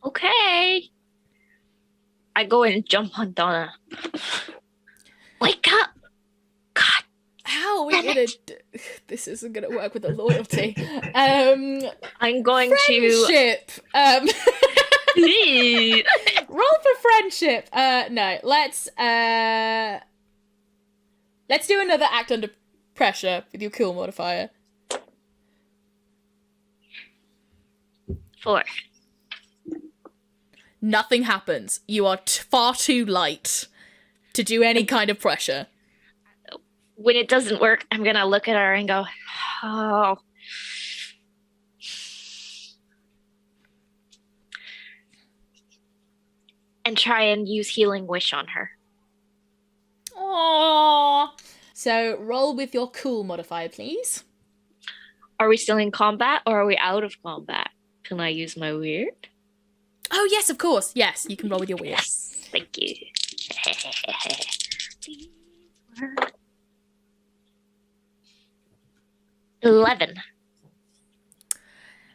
Okay. I go and jump on Donna. Wake up! God. How are we gonna this isn't gonna work with the loyalty. I'm going friendship. to... Roll for friendship. No, let's do another act under pressure with your cool modifier. 4. Nothing happens. You are far too light to do any kind of pressure. When it doesn't work, I'm gonna look at her and go, oh. And try and use Healing Wish on her. Aww. So roll with your cool modifier, please. Are we still in combat or are we out of combat? Can I use my weird? Oh, yes, of course. Yes, you can roll with your weird. Yes, thank you. 11.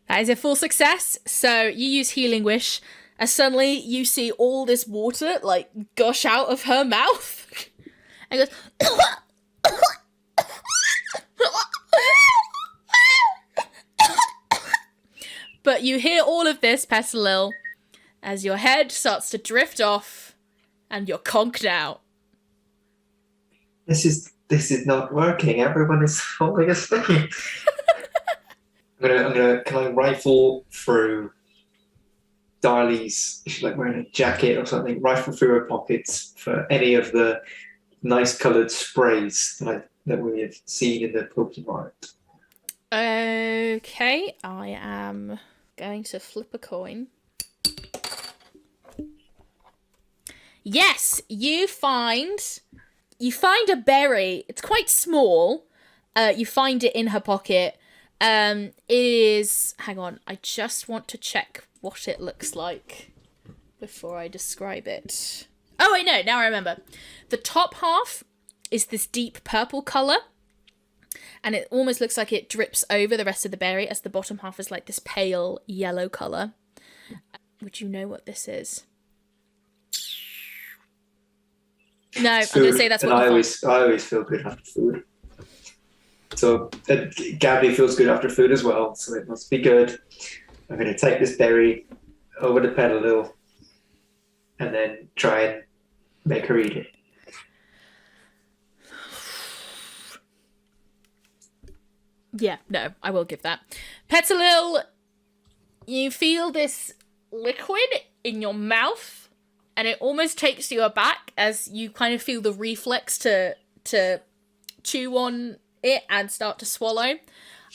That is a full success. So you use Healing Wish, as suddenly you see all this water, like, gush out of her mouth. And goes... But you hear all of this, Petilil, as your head starts to drift off and you're conked out. This is not working. Everyone is falling asleep. Can I rifle through Darley's, if she's like wearing a jacket or something, rifle through her pockets for any of the nice coloured sprays that we have seen in the Pokémpaign. Okay, I am going to flip a coin. Yes, you find a berry. It's quite small. You find it in her pocket. It is... Hang on, I just want to check what it looks like before I describe it. Oh, wait, no, now I remember. The top half is this deep purple colour, and it almost looks like it drips over the rest of the berry, as the bottom half is like this pale yellow colour. Would you know what this is? No, Food. I'm going to say that's what I always feel good after food. So Gabby feels good after food as well, so it must be good. I'm going to take this berry over to Petilil and then try and make her eat it. Yeah, no, I will give that. Petilil, you feel this liquid in your mouth, and it almost takes you aback as you kind of feel the reflex to chew on it and start to swallow,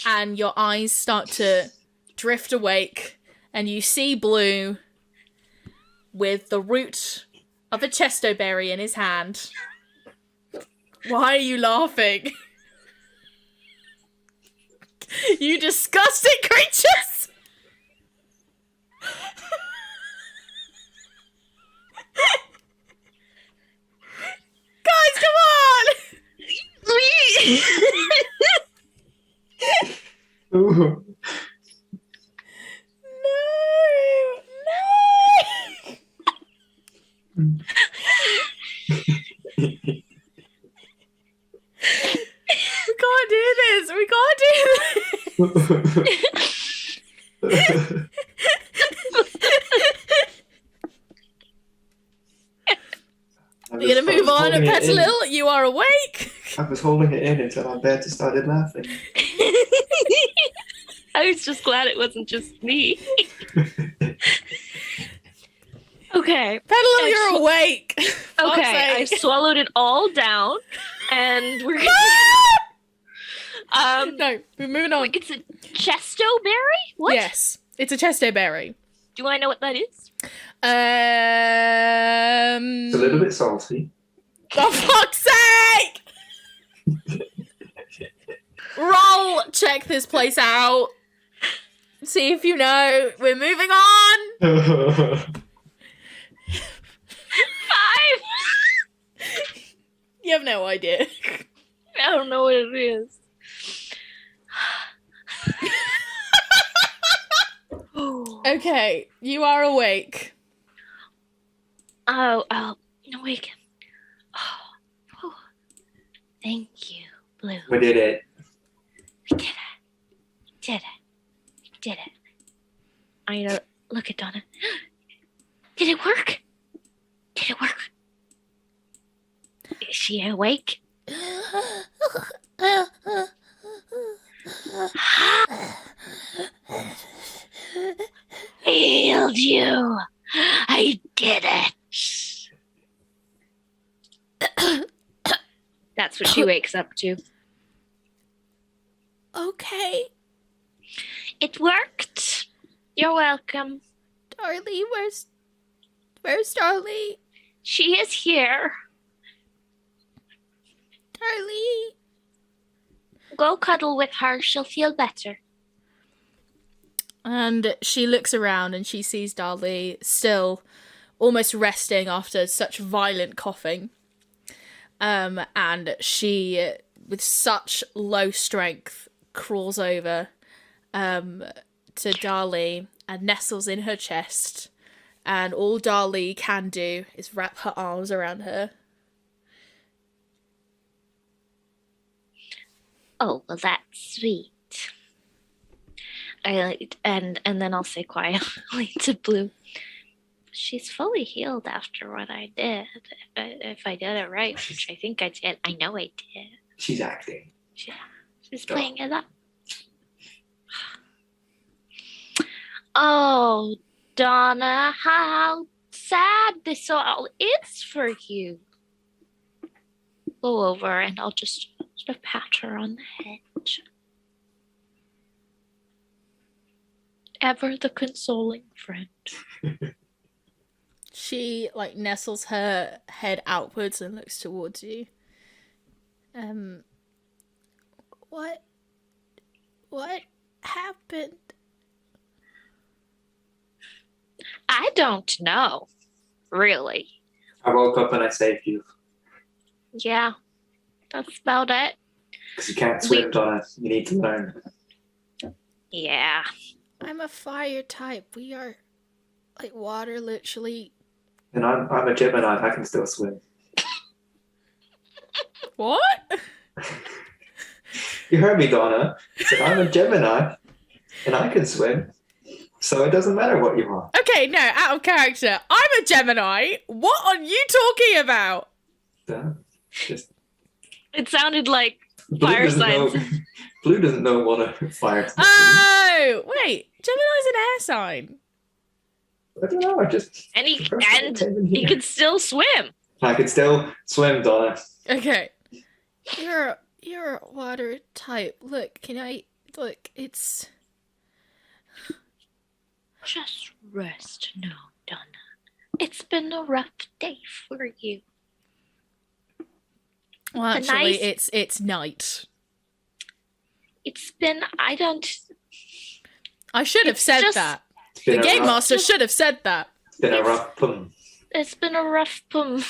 and your eyes start to drift awake, and you see Blue with the root of a chesto berry in his hand. Why are you laughing? You disgusting creatures! Guys, come on! Ooh. No! We can't do this! We can't do this! We're gonna move on. Petilil, you are awake. I was holding it in until Alberta started laughing. I was just glad it wasn't just me. Okay. Petilil, you're awake. Okay, I swallowed it all down, and we're no, we're moving on. It's a chesto berry? What? Yes, it's a chesto berry. Do I know what that is? It's a little bit salty. For fuck's sake! Roll, check this place out. See if you know. We're moving on. 5! You have no idea. I don't know what it is. Okay, you are awake. Oh, no, we can. Oh, whew. Thank you, Blue. We did it. We did it. We did it. We did it. I look at Donna. Did it work? Did it work? Is she awake? Healed you. I did it. That's what she wakes up to. Okay. It worked. You're welcome. Darlie, where's Darlie? She is here. Darlie. Go cuddle with her. She'll feel better. And she looks around and she sees Darlie still almost resting after such violent coughing. And she, with such low strength, crawls over to Darlie and nestles in her chest. And all Darlie can do is wrap her arms around her. Oh, well, that's sweet. And then I'll say quietly to Blue, she's fully healed after what I did. If I did it right, which I think I did. I know I did. She's acting. She's playing it up. Oh, Donna, how sad this all is for you. Go over and I'll just sort of pat her on the head. Ever the consoling friend. She nestles her head outwards and looks towards you. What happened? I don't know, really. I woke up and I saved you. Yeah, that's about it. Because you can't swim, Donna. You need to learn. Yeah. I'm a fire type. We are water, literally. And I'm a Gemini. I can still swim. What? You heard me, Donna. I said I'm a Gemini, and I can swim. So it doesn't matter what you are. Okay, no, out of character. I'm a Gemini. What are you talking about? Just It sounded like Blue fire doesn't signs. know- Blue doesn't know what a fire sign is. Oh, wait. Gemini's an air sign. I don't know. And he can still swim. I can still swim, Donna. Okay. You're a water type. Look, it's Just rest now, Donna. It's been a rough day for you. well actually nice- it's night. It's been, I should have It's said just- that. It's been The a game rough- master should have said that. It's been a rough pum. it's been a rough pum.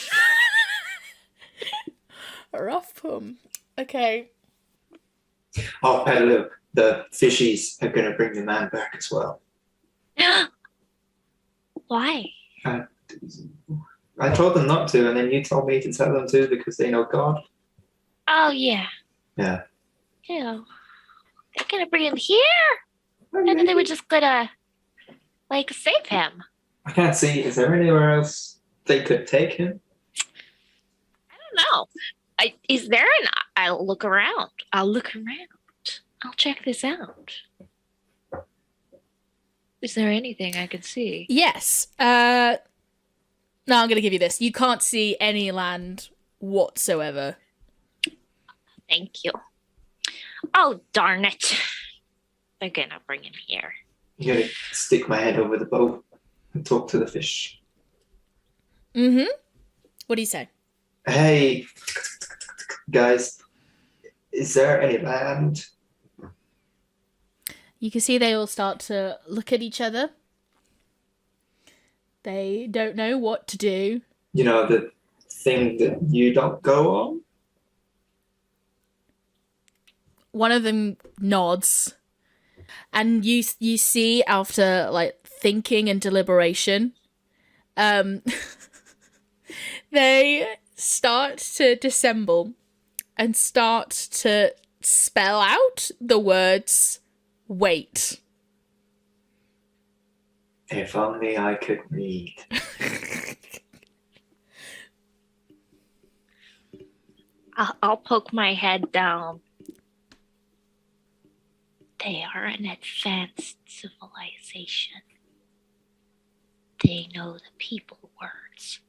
A rough pum. Okay. Oh, Petilil, the fishies are going to bring the man back as well. Why? I told them not to, and then you told me to tell them to because they know God. Oh, yeah. Yeah. Ew. They're gonna bring him here? And then they were just gonna, save him. I can't see. Is there anywhere else they could take him? I don't know. Is there I'll look around. I'll check this out. Is there anything I can see? Yes. No, I'm going to give you this. You can't see any land whatsoever. Thank you. Oh, darn it. They're gonna bring him here. I'm going to stick my head over the boat and talk to the fish. Mm-hmm. What do you say? Hey, guys, is there any land? You can see they all start to look at each other. They don't know what to do. You know, the thing that you don't go on? One of them nods. And you see, after thinking and deliberation, They start to dissemble and start to spell out the words, wait. If only I could read. I'll poke my head down. They are an advanced civilization. They know the people words.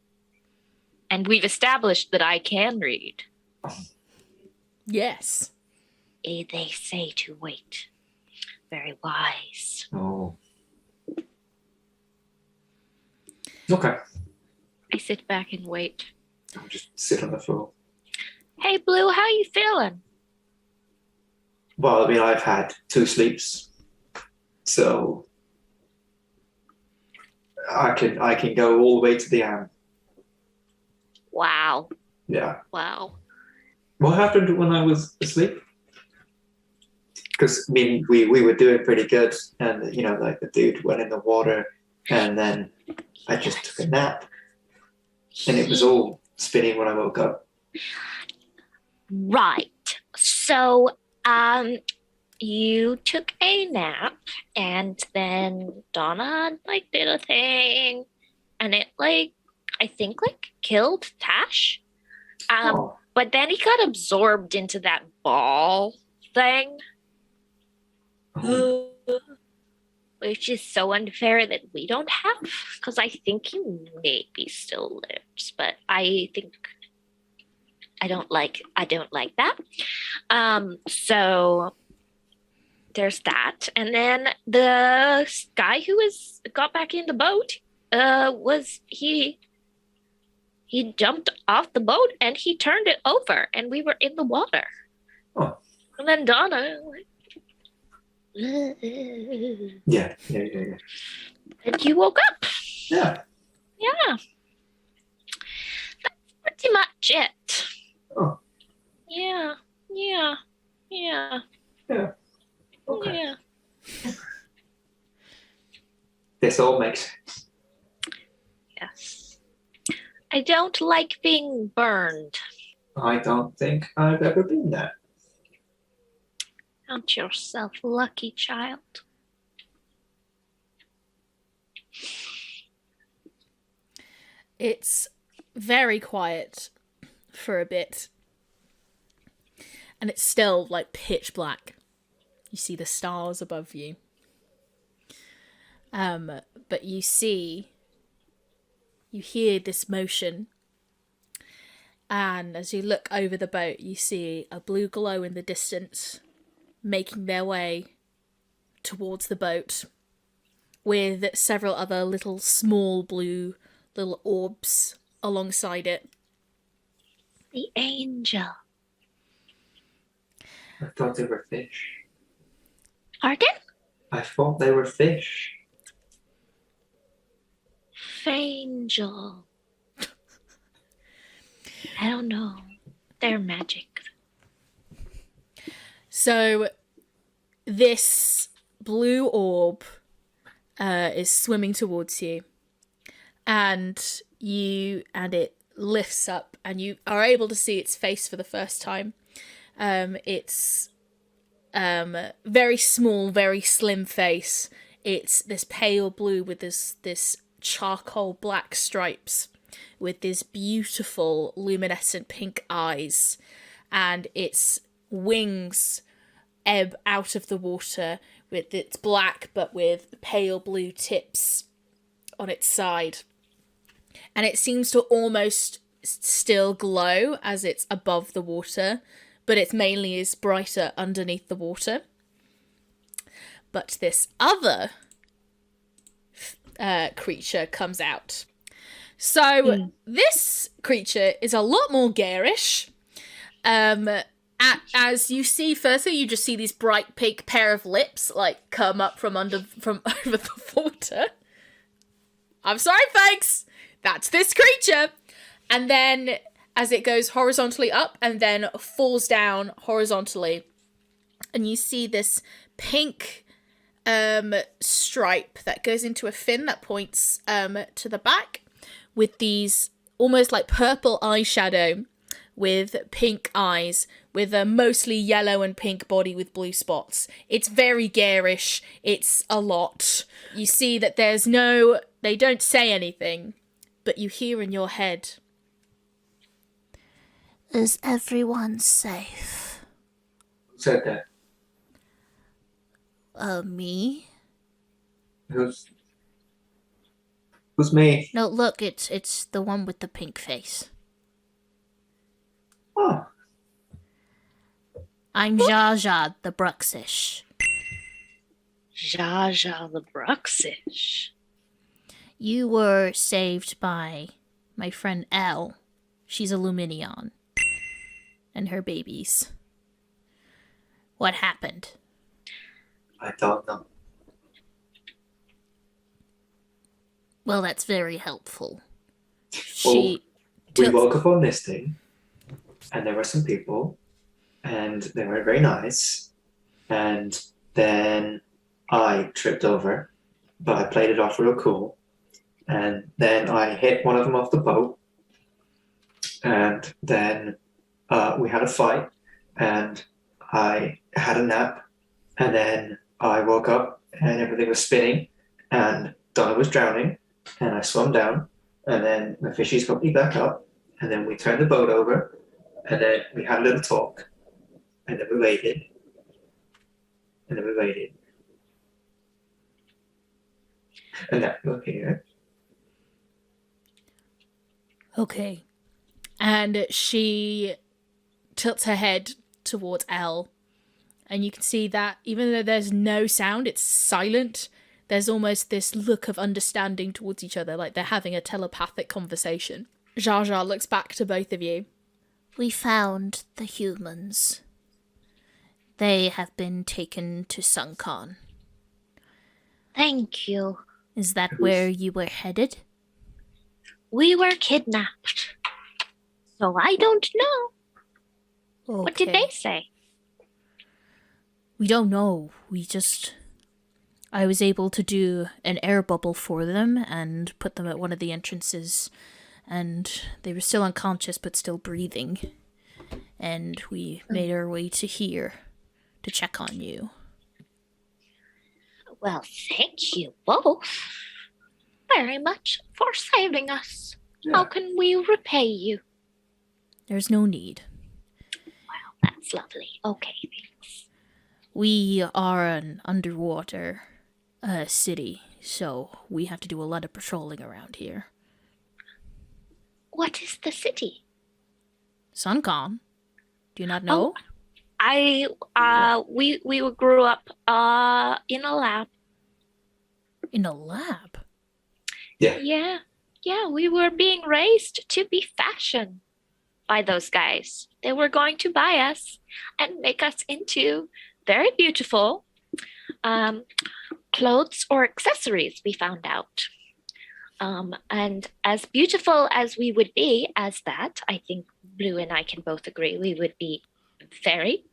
And we've established that I can read. Yes. They say to wait. Very wise. Oh. Okay. I sit back and wait. I'll just sit on the floor. Hey, Blue, how you feeling? Well, I mean, I've had 2 sleeps, so I can go all the way to the end. Wow. Yeah. Wow. What happened when I was asleep? Because I mean, we were doing pretty good, and you know, like the dude went in the water, and then I just took a nap, and it was all spinning when I woke up. Right. So, you took a nap, and then Donna, did a thing, and it, I think, killed Tash. Oh. But then he got absorbed into that ball thing, which is so unfair that we don't have, because I think he maybe still lives, but I think I don't like that. So there's that. And then the guy who got back in the boat, he jumped off the boat and he turned it over and we were in the water. Oh. And then Donna Yeah. and you woke up. Yeah. Yeah. That's pretty much it. Oh. Yeah. Okay. Yeah. This all makes sense. Yes. I don't like being burned. I don't think I've ever been there. Count yourself lucky, child. It's very quiet for a bit. And it's still pitch black. You see the stars above you. But you hear this motion. And as you look over the boat, you see a blue glow in the distance, making their way towards the boat, with several other little small blue little orbs alongside it. The angel. I thought they were fish. Pardon? I thought they were fish. Fangel. I don't know. They're magic. So this blue orb is swimming towards you, and it lifts up, and you are able to see its face for the first time. It's very small, very slim face. It's this pale blue with this charcoal black stripes, with this beautiful luminescent pink eyes, and its wings ebb out of the water with its black but with pale blue tips on its side. And it seems to almost still glow as it's above the water, but it mainly is brighter underneath the water. But this other creature comes out. So this creature is a lot more garish. As you see, firstly, you just see these bright pink pair of lips come up from over the water. I'm sorry, folks. That's this creature. And then as it goes horizontally up and then falls down horizontally, and you see this pink stripe that goes into a fin that points to the back, with these almost like purple eyeshadow with pink eyes, with a mostly yellow and pink body with blue spots. It's very garish. It's a lot. You see that they don't say anything, but you hear in your head, Is everyone safe? Who said that? Me? Who's me? No, look, it's the one with the pink face. Oh, I'm Jaja the Bruxish. Jaja the Bruxish. You were saved by my friend Elle. She's a Luminion. And her babies. What happened? I don't know. Well, that's very helpful. We woke up on this thing, and there were some people, and they were very nice, and then I tripped over, but I played it off real cool, and then I hit one of them off the boat, and then we had a fight, and I had a nap, and then I woke up, and everything was spinning, and Donna was drowning, and I swam down, and then my fishies got me back up, and then we turned the boat over, and then we had a little talk, and then we waited, and then we waited, and now we're here. okay. And she tilts her head towards Elle, and you can see that even though there's no sound, it's silent. There's almost this look of understanding towards each other, like they're having a telepathic conversation. Jaja looks back to both of you. We found the humans. They have been taken to Sunkan. Thank you. Is that where you were headed? We were kidnapped. So I don't know. What did they say? We don't know. I was able to do an air bubble for them and put them at one of the entrances, and they were still unconscious but still breathing. And we made our way to here to check on you. Well, thank you both very much for saving us. Yeah. How can we repay you? There's no need. Well, that's lovely. Okay, thanks. We are an underwater city, so we have to do a lot of patrolling around here. What is the city? Sunkan? Do you not know? We grew up in a lab. In a lab? Yeah, we were being raised to be fashion by those guys. They were going to buy us and make us into very beautiful clothes or accessories, we found out. And as beautiful as we would be as that, I think Blue and I can both agree we would be very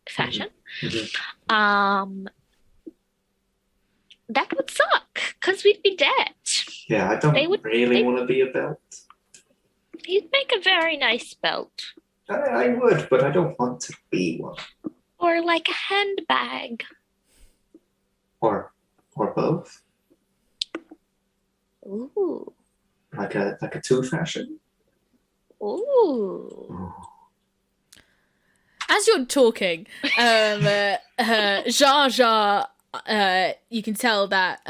fashion. Mm-hmm. That would suck because we'd be dead. Yeah, I don't really want to be a belt. You'd make a very nice belt. I would, but I don't want to be one. Or like a handbag. Or both. Ooh. Like a two fashion. Ooh. As you're talking, Jaja, you can tell that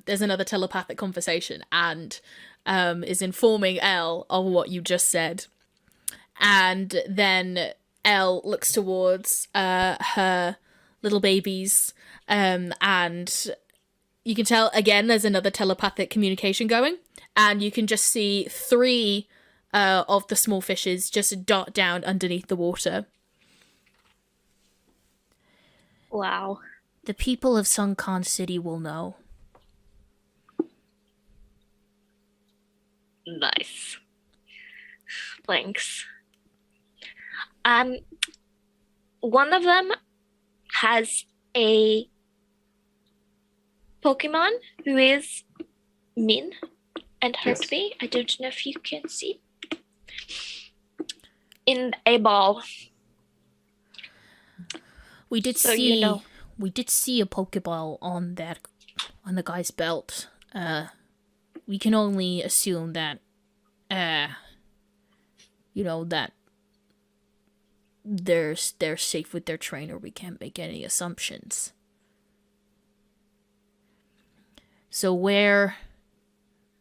there's another telepathic conversation and is informing Elle of what you just said. And then Elle looks towards her little babies, and you can tell, again, there's another telepathic communication going, and you can just see 3 of the small fishes just dart down underneath the water. Wow. The people of Sunkan City will know. Nice. Thanks. One of them has a Pokemon who is mean and hurt me. I don't know if you can see. in a ball. We did So, see you know. we did see a Pokeball on the guy's belt. We can only assume that that they're safe with their trainer. We can't make any assumptions. So where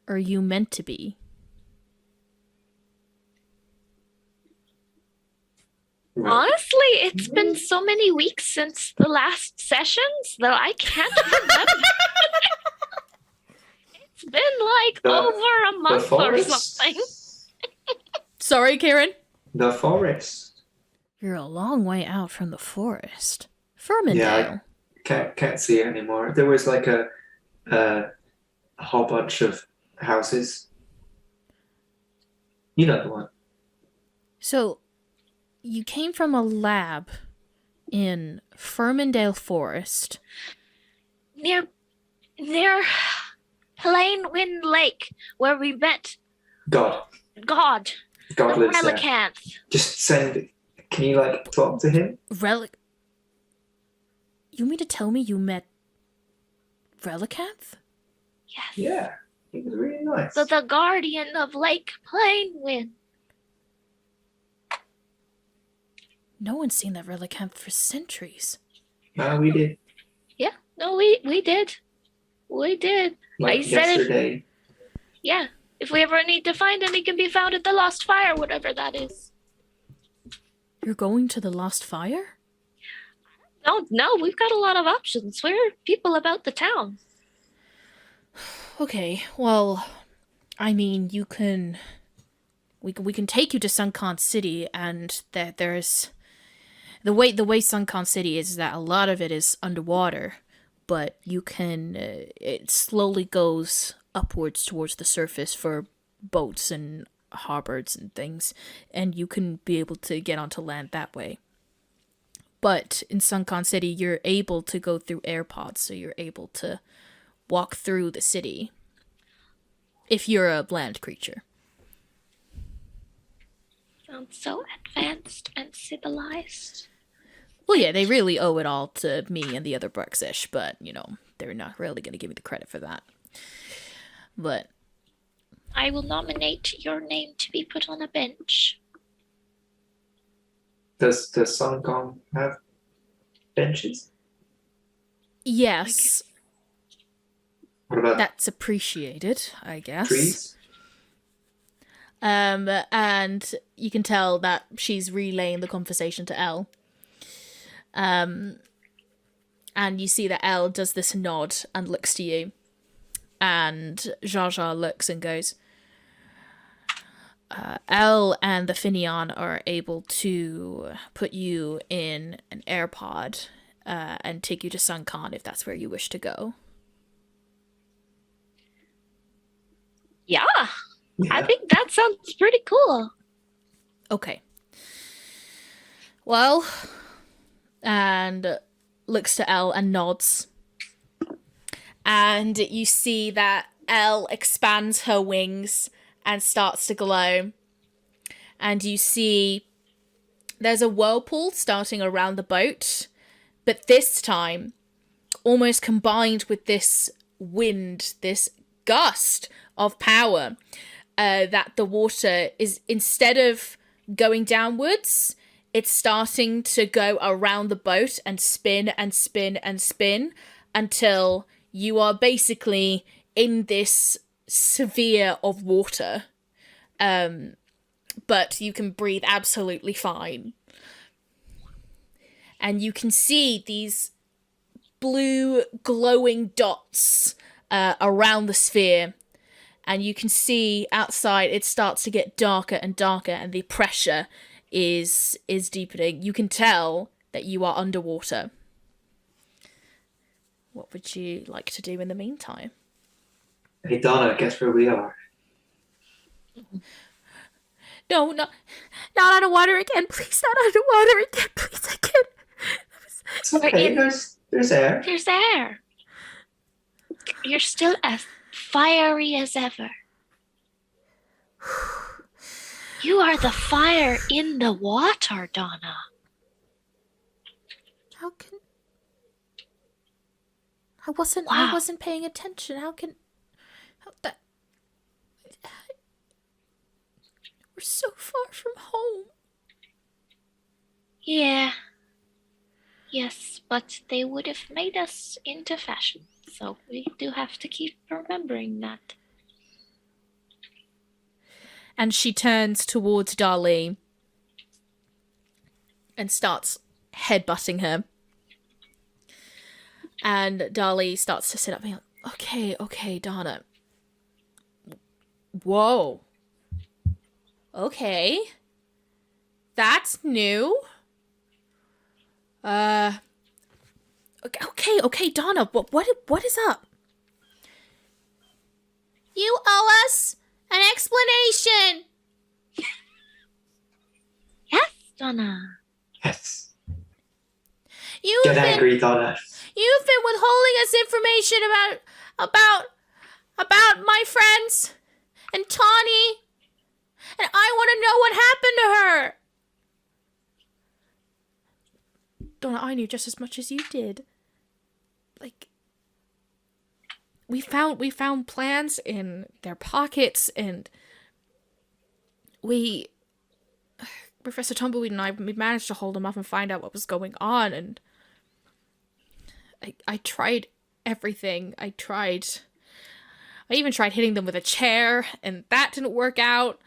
are you meant to be? Honestly, it's been so many weeks since the last sessions that I can't remember. It's been like over a month or something. Sorry, Kieran? The forest. You're a long way out from the forest. Fermendale. Yeah, can't see it anymore. There was like a whole bunch of houses. You know the one. So, you came from a lab in Fermendale Forest. Near Plain Wind Lake, where we met God God the lives there. Relicanth. Just send. Can you like talk to him? You mean to tell me you met Relicanth? Yes. Yeah, he was really nice. The guardian of Lake Plainwind. No one's seen that Relicanth for centuries. No, we did. Yeah, no, we did. We did. Like I said yesterday. Yeah, if we ever need to find him, he can be found at the Lost Fire, whatever that is. You're going to the Lost Fire? No, we've got a lot of options. We're people about the town. Okay, well, I mean, we can take you to Sunken City, and there's the way Sunken City is that a lot of it is underwater, but you can it slowly goes upwards towards the surface for boats and harbors and things, and you can be able to get onto land that way. But in Sunken City, you're able to go through air pods, so you're able to walk through the city if you're a land creature. Sounds so advanced and civilized. Well, yeah, they really owe it all to me and the other Bruxish, but, they're not really going to give me the credit for that. But I will nominate your name to be put on a bench. Does Suncom have benches? yes, What about that's appreciated, I guess. trees? And you can tell that she's relaying the conversation to Elle. And you see that Elle does this nod and looks to you. And Jar Jar looks and goes, Elle and the Finion are able to put you in an air pod and take you to Sunken if that's where you wish to go. Yeah, Yeah. I think that sounds pretty cool. Okay. Well, and looks to Elle and nods. And you see that Elle expands her wings and starts to glow. And you see there's a whirlpool starting around the boat. But this time, almost combined with this wind, this gust of power, that the water is, instead of going downwards, it's starting to go around the boat and spin and spin and spin until you are basically in this sphere of water. But you can breathe absolutely fine. And you can see these blue glowing dots around the sphere. And you can see outside it starts to get darker and darker, and the pressure is deepening. You can tell that you are underwater. What would you like to do in the meantime? Hey Donna, guess where we are? No, not underwater again. Please, not underwater again. Please, I can't. It's okay. There's air. There's air. You're still as fiery as ever. You are the fire in the water, Donna. How can... I wasn't paying attention. How that... We're so far from home. Yeah. Yes, but they would have made us into fashion, so we do have to keep remembering that. And she turns towards Darlene and starts headbutting her. And Darlene starts to sit up and be like, okay, Donna. Whoa. Okay. That's new. Okay, Donna, what is up? You owe us an explanation. Yes, Donna. Yes. You've Get angry, Donna. You've been withholding us information about my friends and Tawny, and I want to know what happened to her. Donna, I knew just as much as you did. Like, we found plans in their pockets, and Professor Tumbleweed and we managed to hold them up and find out what was going on, and I tried everything. I even tried hitting them with a chair, and that didn't work out.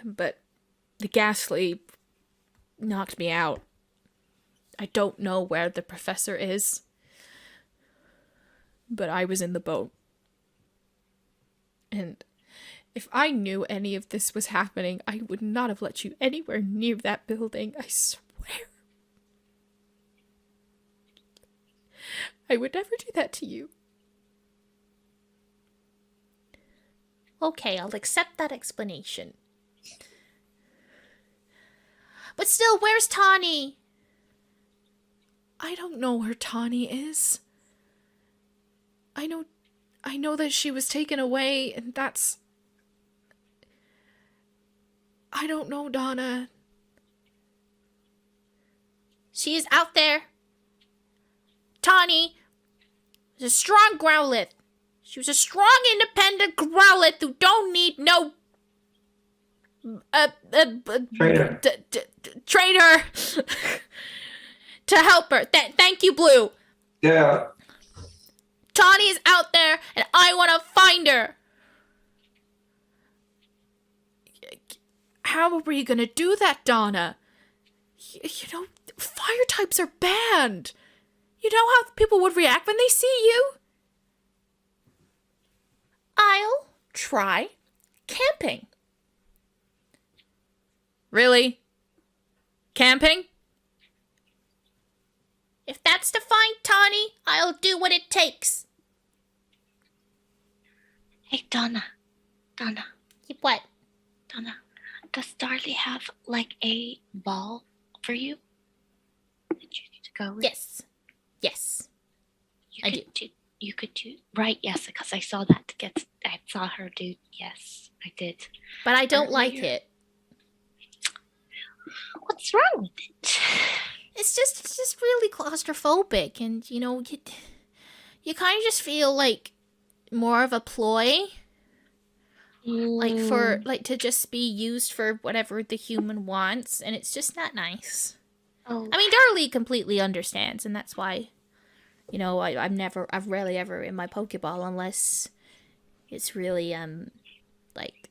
But the gas sleep knocked me out. I don't know where the professor is, but I was in the boat. And if I knew any of this was happening, I would not have let you anywhere near that building, I swear. I would never do that to you. Okay, I'll accept that explanation. But still, where's Tawny? I don't know where Tawny is. I know that she was taken away, and that's... I don't know, Donna. She is out there. Tawny was a strong growlith. She was a strong, independent growlith who don't need no Traitor. traitor to help her. Thank you, Blue. Yeah. Tawny is out there, and I want to find her. How are we going to do that, Donna? You know, fire types are banned. You know how people would react when they see you? I'll try camping. Really? Camping? If that's to find Tawny, I'll do what it takes. Hey, Donna. What? Donna, does Darlie have, like, a ball for you that you need to go with? Yes. You could do... Right, yes, because I saw that. I saw her do... Yes, I did. But I don't like it. What's wrong with it? It's just really claustrophobic, and you know, you kind of just feel like more of a ploy, like to just be used for whatever the human wants, and it's just not nice. Oh, I mean, Darlie completely understands, and that's why, you know, I've rarely ever in my Pokeball unless it's really like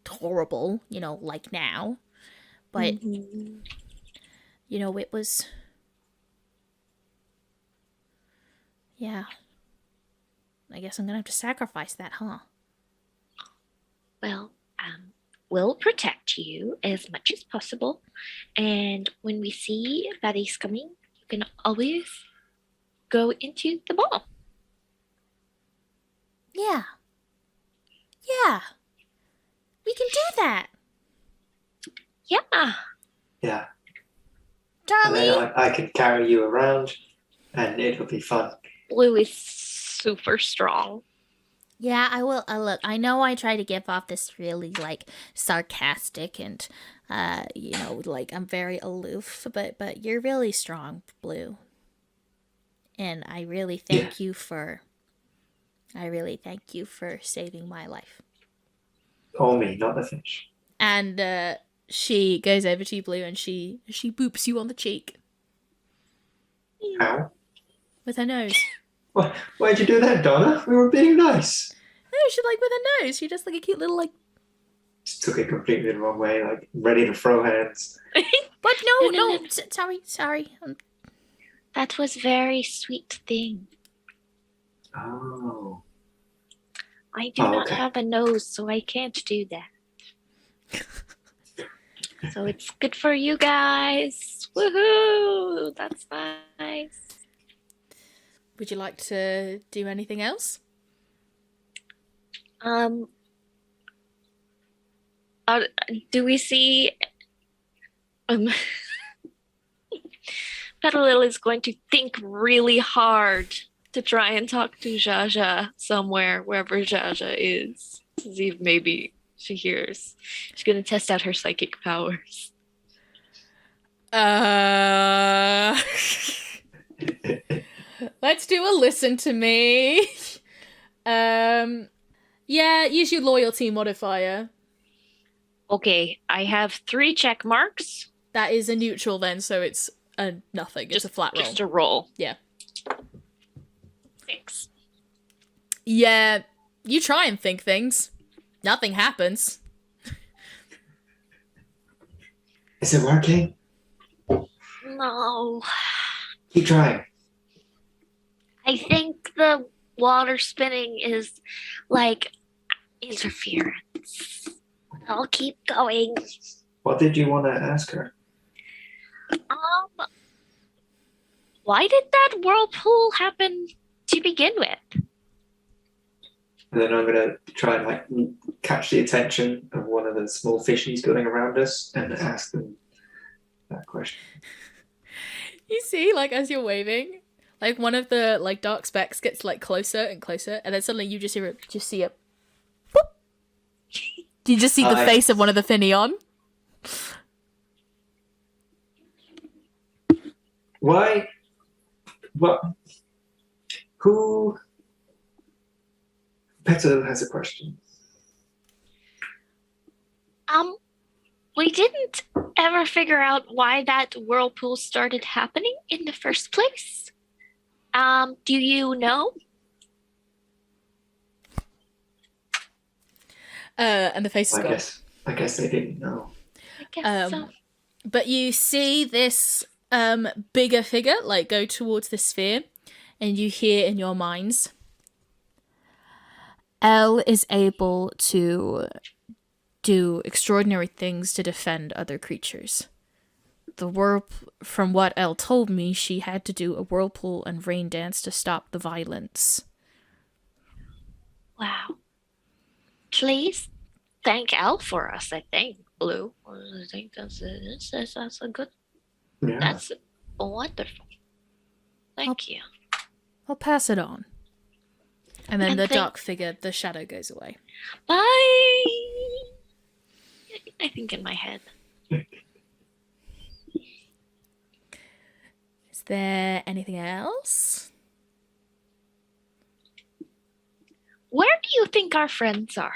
horrible, you know, like now, but. You know, it was... Yeah. I guess I'm gonna have to sacrifice that, huh? Well, we'll protect you as much as possible. And when we see that he's coming, you can always go into the ball. Yeah. We can do that. Yeah. Yeah. And Darling. then I can carry you around, and it'll be fun. Blue is super strong. Yeah, I will. Look, I know I try to give off this really like sarcastic and, like I'm very aloof, but you're really strong, Blue, and I really Yeah. thank you for. I really thank you for saving my life. All me, not the fish. And she goes over to you, Blue, and she boops you on the cheek How? with her nose. Why'd you do that, Donna? We were being nice. No, she like with her nose. She just like a cute little like. Just took it completely the wrong way, like ready to throw hands. But no, No, no, no. no. Sorry. That was very sweet thing. Oh. I do not okay. have a nose, so I can't do that. So it's good for you guys. Woohoo! That's nice. Would you like to do anything else? Do we see Petilil is going to think really hard to try and talk to Jaja somewhere, wherever Jaja is. To see if maybe she hears. She's gonna test out her psychic powers. Let's do a listen to me. Yeah, use your loyalty modifier. Okay, I have 3 check marks. That is a neutral then, so it's a nothing. It's a flat roll. Just a roll. Yeah. 6. Yeah, you try and think things. Nothing happens. Is it working? No. Keep trying. I think the water spinning is like interference. I'll keep going. What did you want to ask her? Why did that whirlpool happen to begin with? And then I'm gonna try and like catch the attention of one of the small fishies going around us and ask them that question. You see, like, as you're waving, like, one of the, like, dark specks gets, like, closer and closer, and then suddenly you just see a boop. You just see the face of one of the Finion. Why? What? Who? Petilil has a question. We didn't ever figure out why that whirlpool started happening in the first place. Do you know? And the face is gone. I guess they didn't know. I guess so. But you see this bigger figure, like, go towards the sphere, and you hear in your minds, Elle is able to do extraordinary things to defend other creatures. From what Elle told me, she had to do a whirlpool and rain dance to stop the violence. Wow. Please thank Elle for us, I think, Blue. I think that's a good... Yeah. That's wonderful. Thank you. I'll pass it on. And then And the thank- dark figure, the shadow goes away. Bye! I think in my head. Is there anything else? Where do you think our friends are?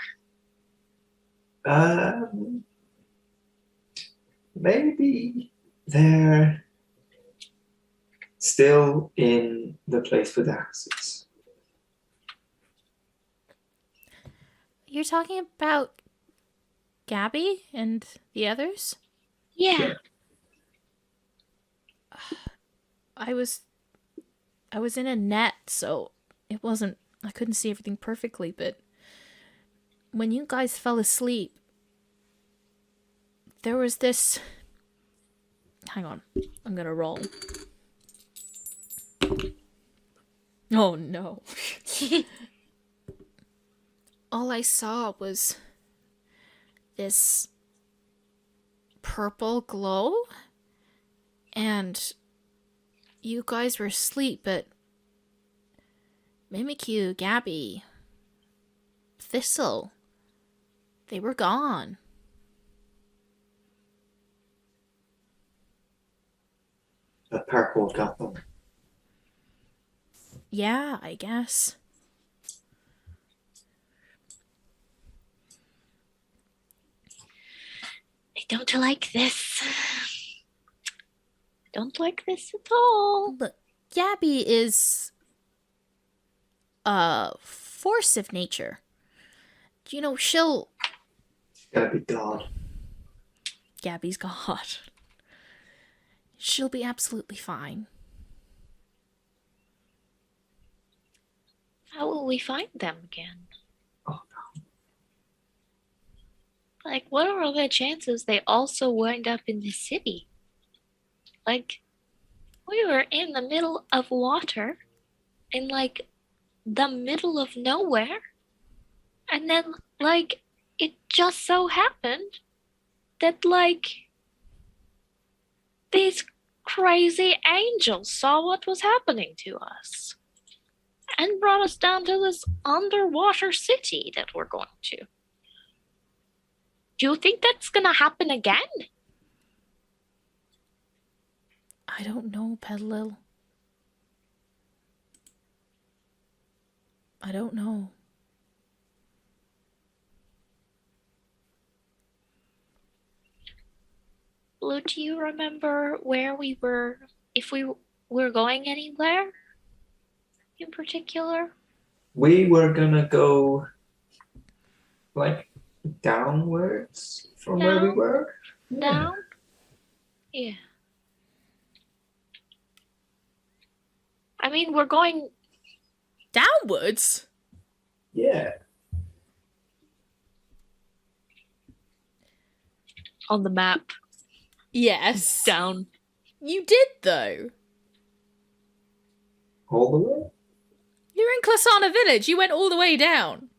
Maybe they're still in the place with the houses. You're talking about Gabby and the others? Yeah. I was in a net, so I couldn't see everything perfectly, but when you guys fell asleep, there was this... Hang on, I'm gonna roll. Oh no. All I saw was this purple glow, and you guys were asleep, but Mimikyu, Gabby, thistle. They were gone. The purple got them. Yeah, I guess. I don't like this. Don't like this at all. Look, Gabby is a force of nature. You know, she'll... Gotta be God. Gabby's God. She'll be absolutely fine. How will we find them again? Oh no. Like, what are all the chances they also wind up in the city? Like, we were in the middle of water, in like the middle of nowhere, and then like it just so happened that like these crazy angels saw what was happening to us and brought us down to this underwater city that we're going to. Do you think that's gonna happen again? I don't know, Petilil. I don't know. Blue, do you remember where we were, if we were going anywhere in particular? We were gonna go like downwards from where we Down? were. Down? Yeah. I mean, we're going Downwards? Yeah. on the map. Yes. Down. You did, though. All the way? You're in Klasana Village. You went all the way down.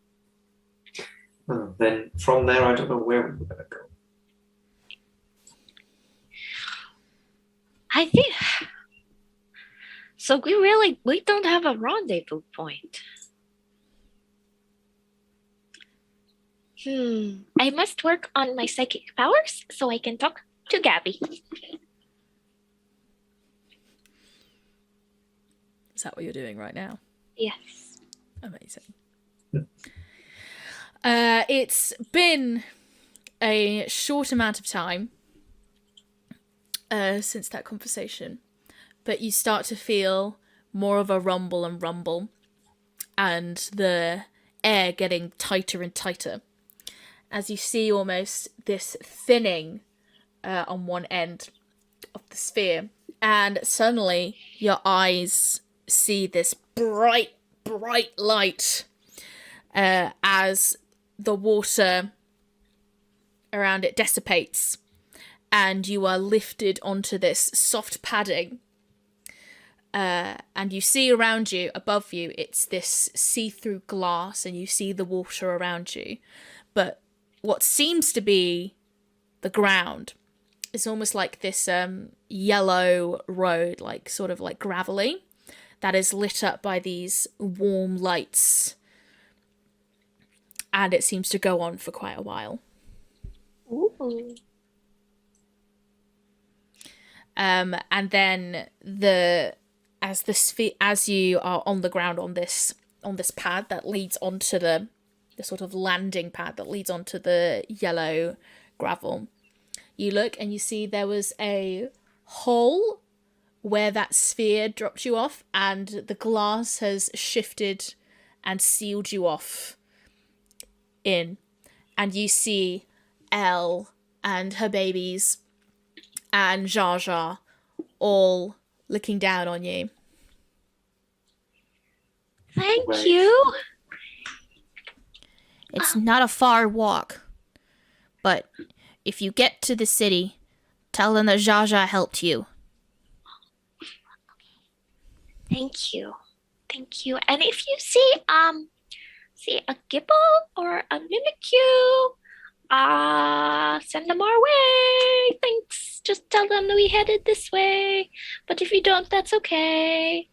Oh, then from there, I don't know where we were gonna go. I think... So we don't have a rendezvous point. I must work on my psychic powers so I can talk to Gabby. Is that what you're doing right now? Yes. Amazing. It's been a short amount of time since that conversation, but you start to feel more of a rumble and the air getting tighter and tighter as you see almost this thinning on one end of the sphere, and suddenly your eyes see this bright light as the water around it dissipates and you are lifted onto this soft padding, and you see around you, above you, it's this see-through glass and you see the water around you, but what seems to be the ground is almost like this yellow road, like sort of like gravelly, that is lit up by these warm lights, and it seems to go on for quite a while. Ooh. And then as you are on the ground on this pad that leads onto the sort of landing pad that leads onto the yellow gravel, you look and you see there was a hole where that sphere dropped you off, and the glass has shifted and sealed you off in, and you see Elle and her babies and Jar Jar all looking down on you. Thank Right. you. It's not a far walk, but if you get to the city, tell them that Jar Jar helped you. Thank you. Thank you. And if you see a Gibble or a Mimikyu, send them our way. Thanks. Just tell them we headed this way. But if you don't, that's okay.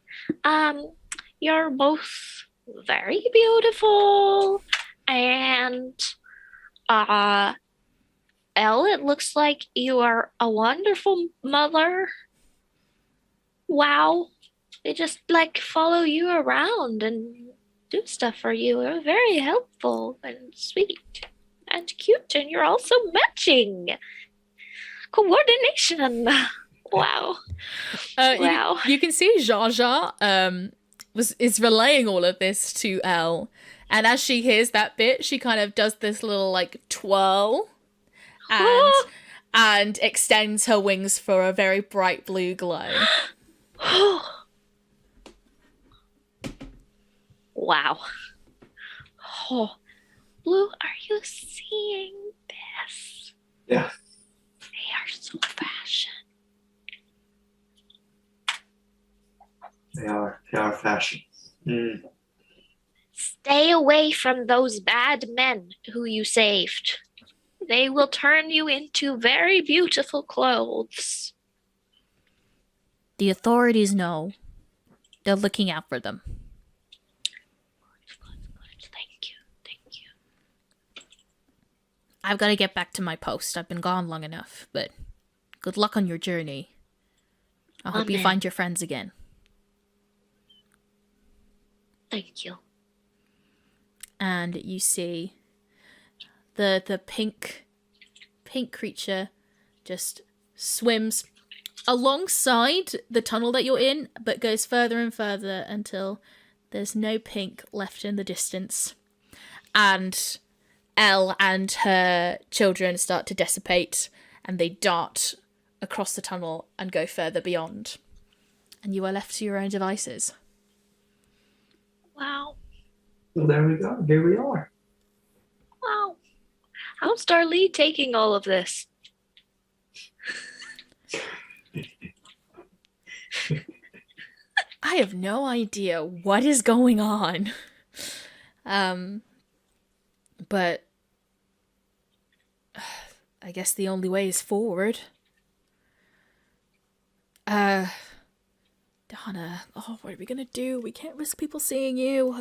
You're both very beautiful, And Elle, it looks like you are a wonderful mother. Wow. They just like follow you around and do stuff for you. They're very helpful and sweet and cute, and you're also matching. Coordination. Wow. Wow. You can see Jaja is relaying all of this to Elle, and as she hears that bit, she kind of does this little like twirl, and extends her wings for a very bright blue glow. Wow. Oh, Blue, are you seeing this? Yeah. They are so fashion. They are fashion. Mm. Stay away from those bad men who you saved. They will turn you into very beautiful clothes. The authorities know. They're looking out for them. Good. Thank you. I've got to get back to my post. I've been gone long enough, but good luck on your journey. I hope you Amen. find your friends again. Thank you. And you see the pink creature just swims alongside the tunnel that you're in, but goes further and further until there's no pink left in the distance. And Elle and her children start to dissipate, and they dart across the tunnel and go further beyond. And you are left to your own devices. Wow. Well, there we go. Here we are. Wow. How's Darlie taking all of this? I have no idea what is going on. But I guess the only way is forward. Donna, what are we gonna do? We can't risk people seeing you.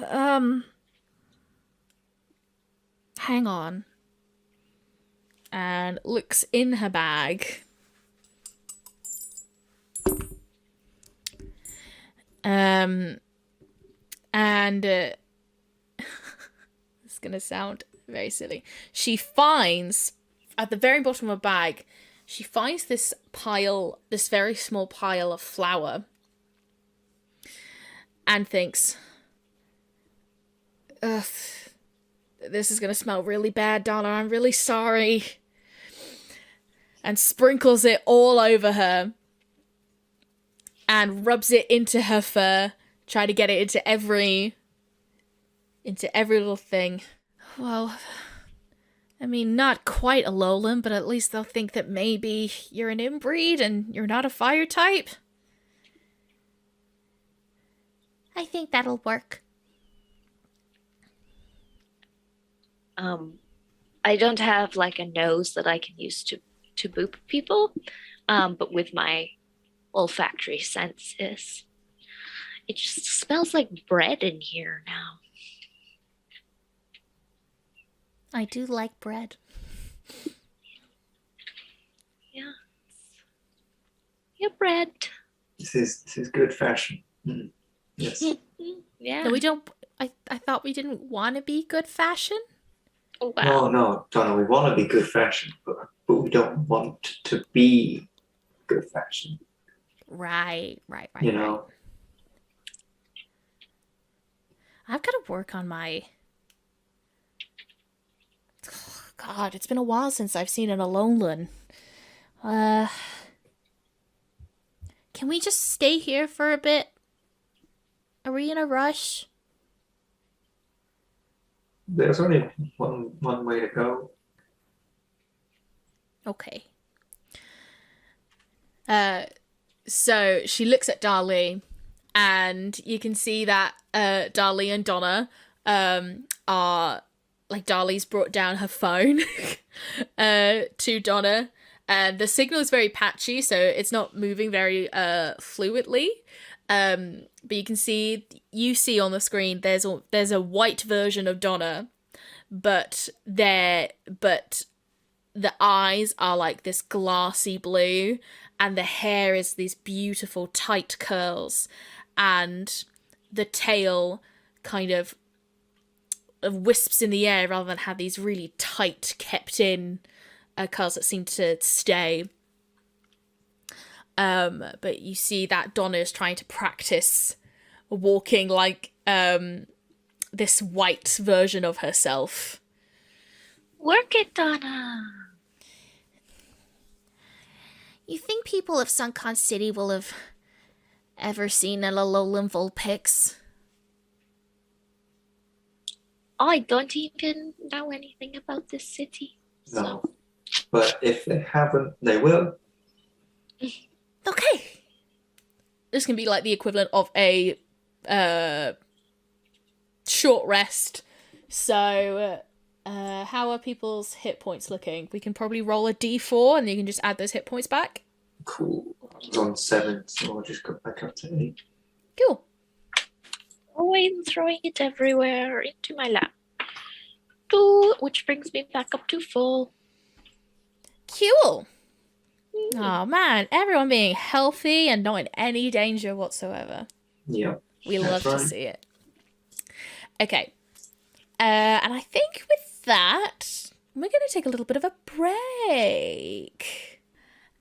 Hang on. And looks in her bag. And it's gonna sound very silly. She finds at the very bottom of her bag, she finds this very small pile of flour, and thinks, ugh, this is gonna smell really bad, Donna. I'm really sorry. And sprinkles it all over her. And rubs it into her fur, trying to get it into every little thing. Well, I mean, not quite a lowland, but at least they'll think that maybe you're an inbreed and you're not a fire type. I think that'll work. I don't have like a nose that I can use to boop people, but with my olfactory senses, it just smells like bread in here now. I do like bread. Yeah, bread. This is good fashion. Mm. Yes. Yeah. No, we don't. I thought we didn't want to be good fashion. Wow. No, Donna, we want to be good fashion, but we don't want to be good fashion. Right. You know. I've got to work on my. God, it's been a while since I've seen an Alolan. Can we just stay here for a bit? Are we in a rush? There's only one way to go. Okay. So she looks at Darlie, and you can see that Darlie and Donna are like, Darlie's brought down her phone to Donna, and the signal is very patchy, so it's not moving very fluidly. But you see on the screen there's a white version of Donna, but the eyes are like this glassy blue, and the hair is these beautiful tight curls, and the tail kind of wisps in the air rather than have these really tight, kept in curls that seem to stay. But you see that Donna is trying to practice walking like this white version of herself. Work it, Donna. You think people of Sunken City will have ever seen a Alolan Vulpix? I don't even know anything about this city. No. But if they haven't, they will. Okay. This can be like the equivalent of a short rest. So, how are people's hit points looking? We can probably roll a d4 and you can just add those hit points back. Cool. I was on 7, so I'll just go back up to 8. Cool. Oh, I'm throwing it everywhere into my lap. 2, which brings me back up to full. Cool. Oh man, everyone being healthy and not in any danger whatsoever. Yeah. We love right. to see it. Okay. And I think with that, we're going to take a little bit of a break.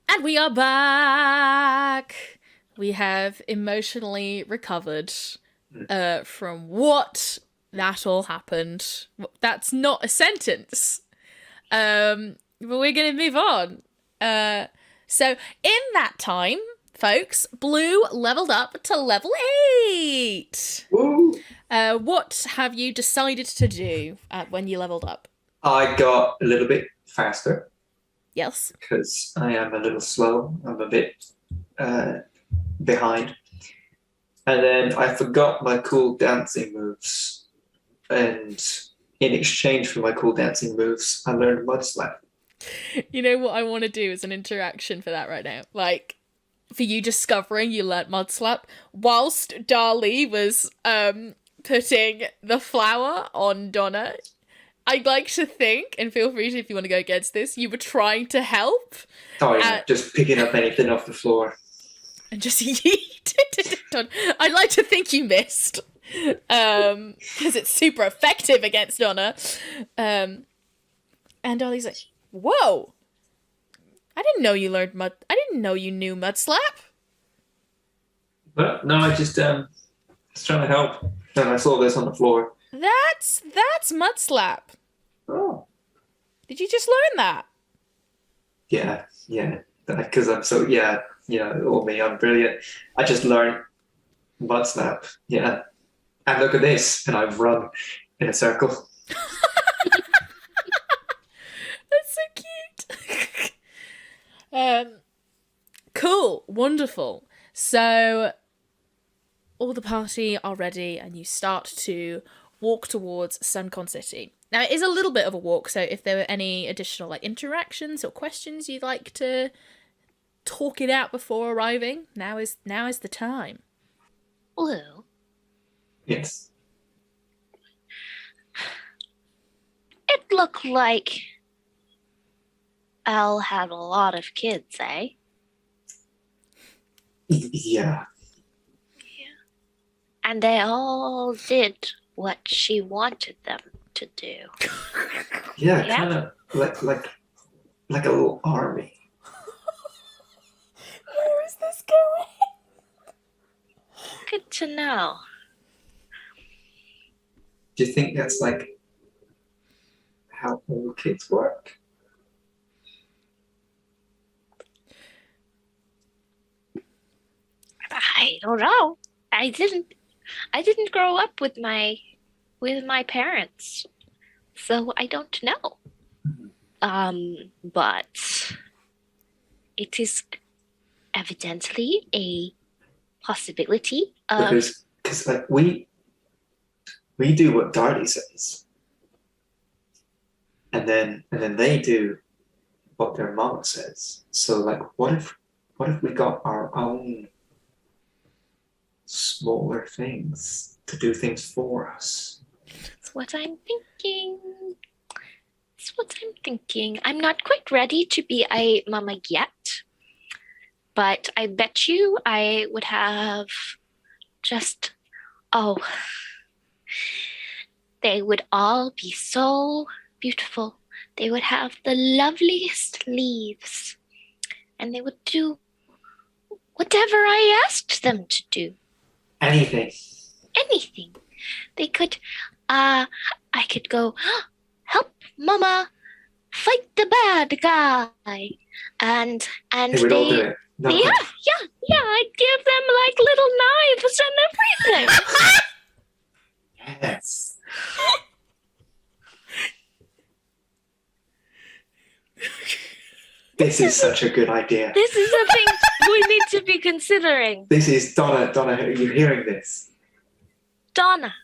And we are back. We have emotionally recovered from what that all happened. That's not a sentence. But we're going to move on. So in that time, folks, Blue leveled up to level 8. Woo! What have you decided to do when you leveled up? I got a little bit faster Yes. because I am a little slow. I'm a bit behind. And then I forgot my cool dancing moves. And in exchange for my cool dancing moves, I learned Mud Slap. You know what I want to do as an interaction for that right now? Like, for you discovering you learnt Mud Slap, whilst Darlie was putting the flour on Donna, I'd like to think, and feel free if you want to go against this, you were trying to help. Oh yeah, just picking up anything off the floor. And just yeet it. I'd like to think you missed. Because it's super effective against Donna. And Darlie's like, whoa! I didn't know you learned Mud... I didn't know you knew Mud Slap. But no, I just was trying to help. And I saw this on the floor. That's Mud Slap. Oh. Did you just learn that? Yeah. Because I'm so, all me, I'm brilliant. I just learned Mud Slap. Yeah. And look at this. And I've run in a circle. That's so cute. Cool. Wonderful. So all the party are ready and you start to walk towards Suncon City. Now, it is a little bit of a walk, so if there were any additional interactions or questions you'd like to talk it out before arriving, now is the time. Blue. Yes. It looked like Al had a lot of kids, eh? Yeah. And they all did what she wanted them to do. Yeah, Yeah? kind of like a little army. Where is this going? Good to know. Do you think that's how all kids work? I don't know. I didn't grow up with my parents, so I don't know. But it is evidently a possibility of Because we do what Darty says, and then they do what their mama says. So what if we got our own smaller things to do things for us? That's what I'm thinking. That's what I'm thinking. I'm not quite ready to be a mama yet, but I bet you I would have just, oh, they would all be so beautiful. They would have the loveliest leaves, and they would do whatever I asked them to do. Anything. Anything. They could, I could go, help Mama fight the bad guy. And They would all do it. No. yeah, I'd give them like little knives and everything. Yes. This is such a good idea. This is a thing we need to be considering. This is Donna. Donna, are you hearing this? Donna,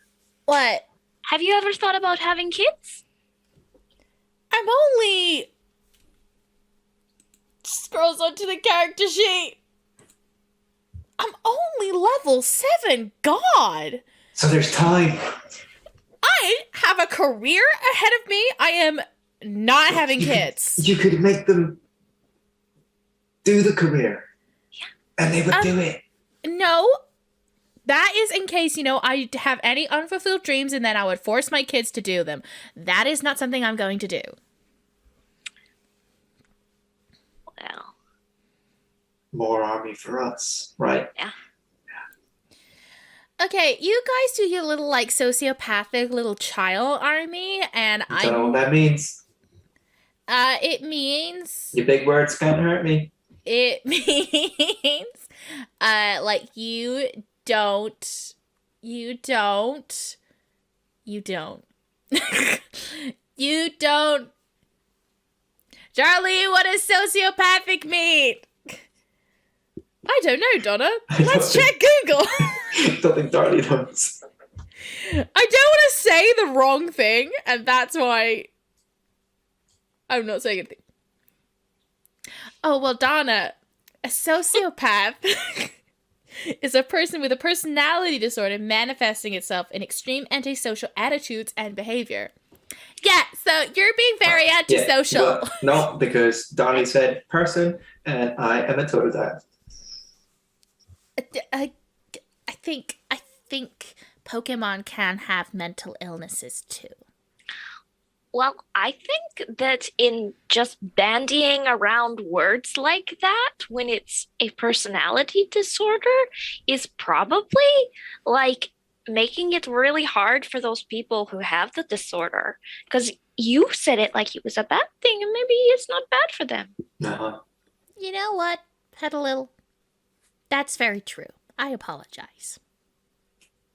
What? have you ever thought about having kids? I'm only... Scrolls onto the character sheet. I'm only level 7. God. So there's time. I have a career ahead of me. I am not having kids. You could make them do the career. Yeah. And they would do it. No. That is in case, I have any unfulfilled dreams and then I would force my kids to do them. That is not something I'm going to do. Well, More army for us, right? yeah. Okay, you guys do your little, sociopathic little child army, and I don't know what that means. it means... Your big words can't hurt me. It means, you don't. You don't. Charlie, what does sociopathic mean? I don't know, Donna. Let's check Google. I don't think Darlie knows. I don't want to say the wrong thing, and that's why I'm not saying anything. Oh, well, Donna, a sociopath is a person with a personality disorder manifesting itself in extreme antisocial attitudes and behavior. Yeah, so you're being very antisocial. Yeah, well, no, because Darlie said person, and I am a Totodile. I think Pokemon can have mental illnesses too. Well, I think that in just bandying around words like that when it's a personality disorder is probably making it really hard for those people who have the disorder. Because you said it like it was a bad thing, and maybe it's not bad for them. Uh-huh. You know what, Petilil? That's very true. I apologize.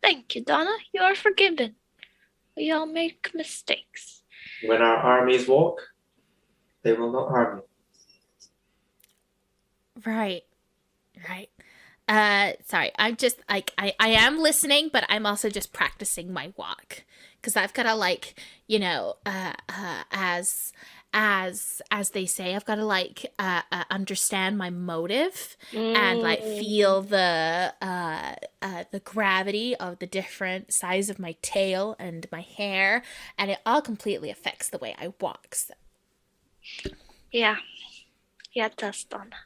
Thank you, Donna. You are forgiven. We all make mistakes. When our armies walk, they will not harm me. Right. Sorry, I'm just, I am listening, but I'm also just practicing my walk. Because I've got to, as they say, I've got to, understand my motive and, feel the gravity of the different size of my tail and my hair. And it all completely affects the way I walk, so. Yeah. Yeah, it does, Donna.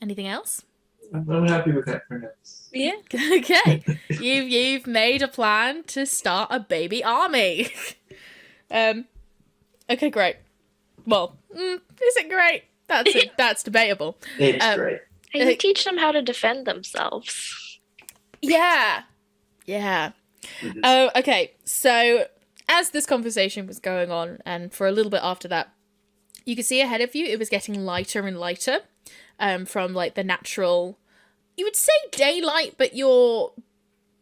Anything else? I'm happy with that for now. Yeah. Okay. You've made a plan to start a baby army. Okay, great. Well, is it great? That's debatable. It's great. And you teach them how to defend themselves. Yeah. Mhm. Okay. So as this conversation was going on, and for a little bit after that, you could see ahead of you it was getting lighter and lighter. From the natural, you would say daylight, but you're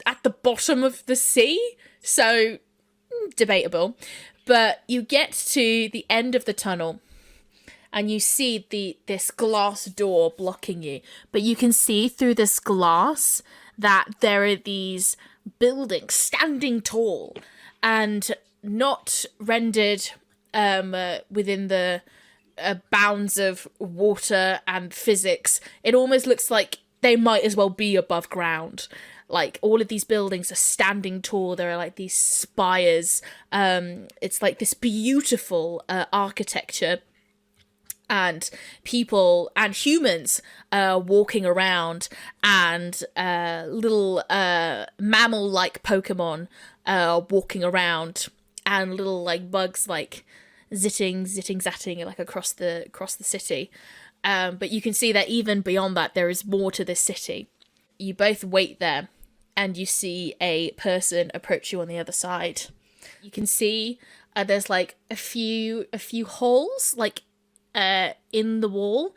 at the bottom of the sea, so debatable. But you get to the end of the tunnel and you see this glass door blocking you, but you can see through this glass that there are these buildings standing tall and not rendered within the bounds of water and physics. It almost looks like they might as well be above ground. like all of these buildings are standing tall. There are like these spires. It's like this beautiful architecture, and people and humans walking around, and little mammal-like Pokemon walking around, and little like bugs like zitting like across the city. But you can see that even beyond that, there is more to this city. You both wait there, and you see a person approach you on the other side. You can see there's like a few holes like in the wall,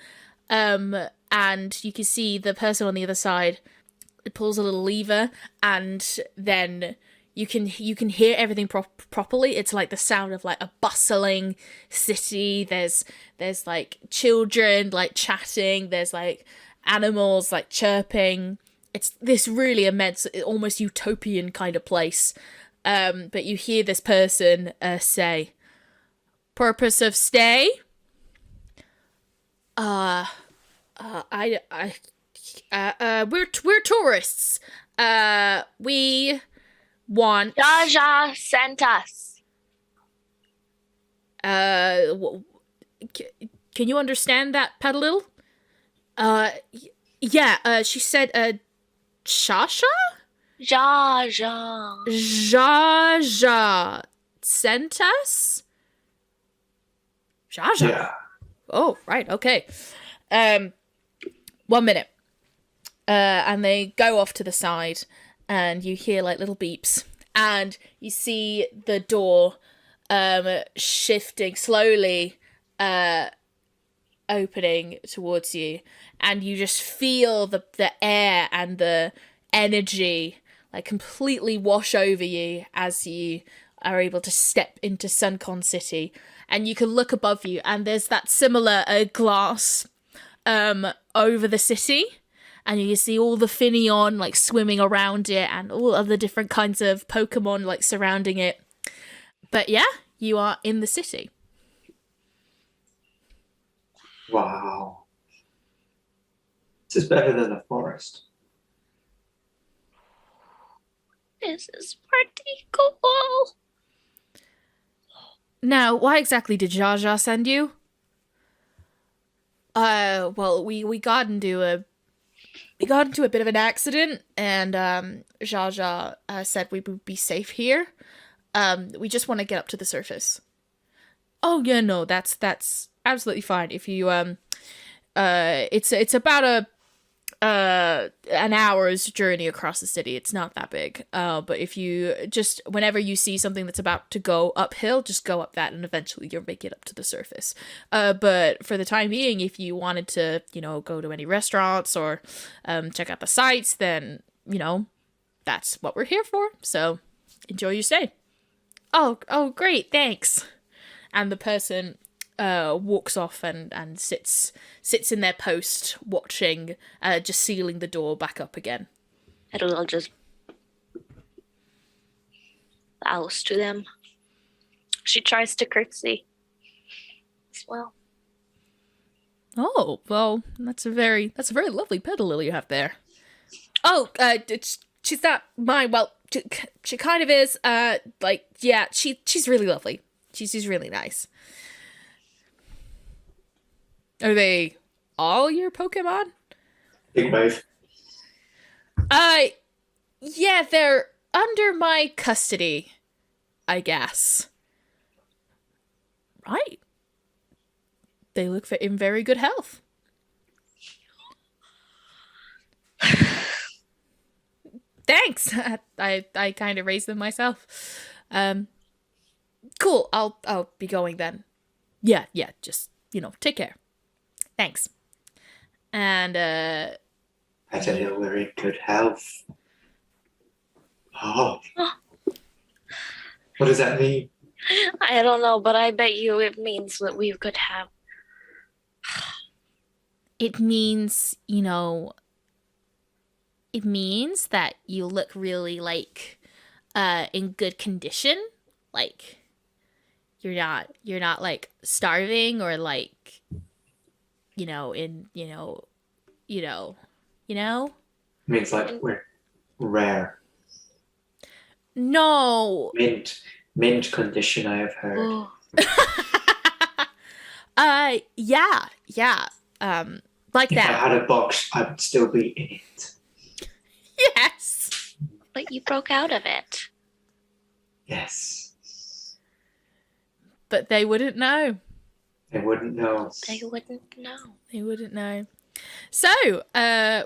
and you can see the person on the other side. It pulls a little lever, and then you can hear everything properly. It's like the sound of like a bustling city. There's like children like chatting. There's like animals like chirping. It's this really immense, almost utopian kind of place. But you hear this person say, "Purpose of stay? We're tourists. We want." Jaja sent us. Can you understand that, Petilil? Yeah. She said, Shasha? Jaja. Jaja sent us. Jaja. Yeah. Oh, right, okay. 1 minute. And they go off to the side, and you hear like little beeps, and you see the door shifting slowly, opening towards you, and you just feel the air and the energy like completely wash over you as you are able to step into Suncon City. And you can look above you, and there's that similar glass over the city, and you can see all the Finneon like swimming around it, and all other different kinds of Pokemon like surrounding it. But yeah, you are in the city. Wow. This is better than a forest. This is pretty cool. Now, why exactly did Jaja send you? Well, we got into a bit of an accident, and Jaja said we would be safe here. We just want to get up to the surface. Oh yeah, no, that's absolutely fine. If you it's about an hour's journey across the city. It's not that big. But if you just, whenever you see something that's about to go uphill, just go up that, and eventually you'll make it up to the surface. But for the time being, if you wanted to, go to any restaurants or check out the sights, then, that's what we're here for. So enjoy your stay. Oh, great, thanks. And the person walks off and sits in their post, watching, just sealing the door back up again. It'll just bows to them. She tries to curtsy as well. Oh, well, that's a very lovely Petilil you have there. Oh, she's not mine. Well, she kind of is. Yeah, she's really lovely. She's really nice. Are they all your Pokemon? Big wave. Yeah, they're under my custody, I guess. Right. They look in very good health. Thanks. I kind of raised them myself. Cool. I'll be going then. Yeah. Just take care. Thanks. And Petilil, we're in good health. Oh. What does that mean? I don't know, but I bet you it means that we could have. It means, it means that you look really in good condition. Like you're not like starving or like Means like we're rare. No. Mint condition, I have heard. Oh, Yeah. Like If I that. had a box, I would still be in it. Yes. but you broke out of it. Yes. But they wouldn't know. They wouldn't know. They wouldn't know. They wouldn't know. So, yeah.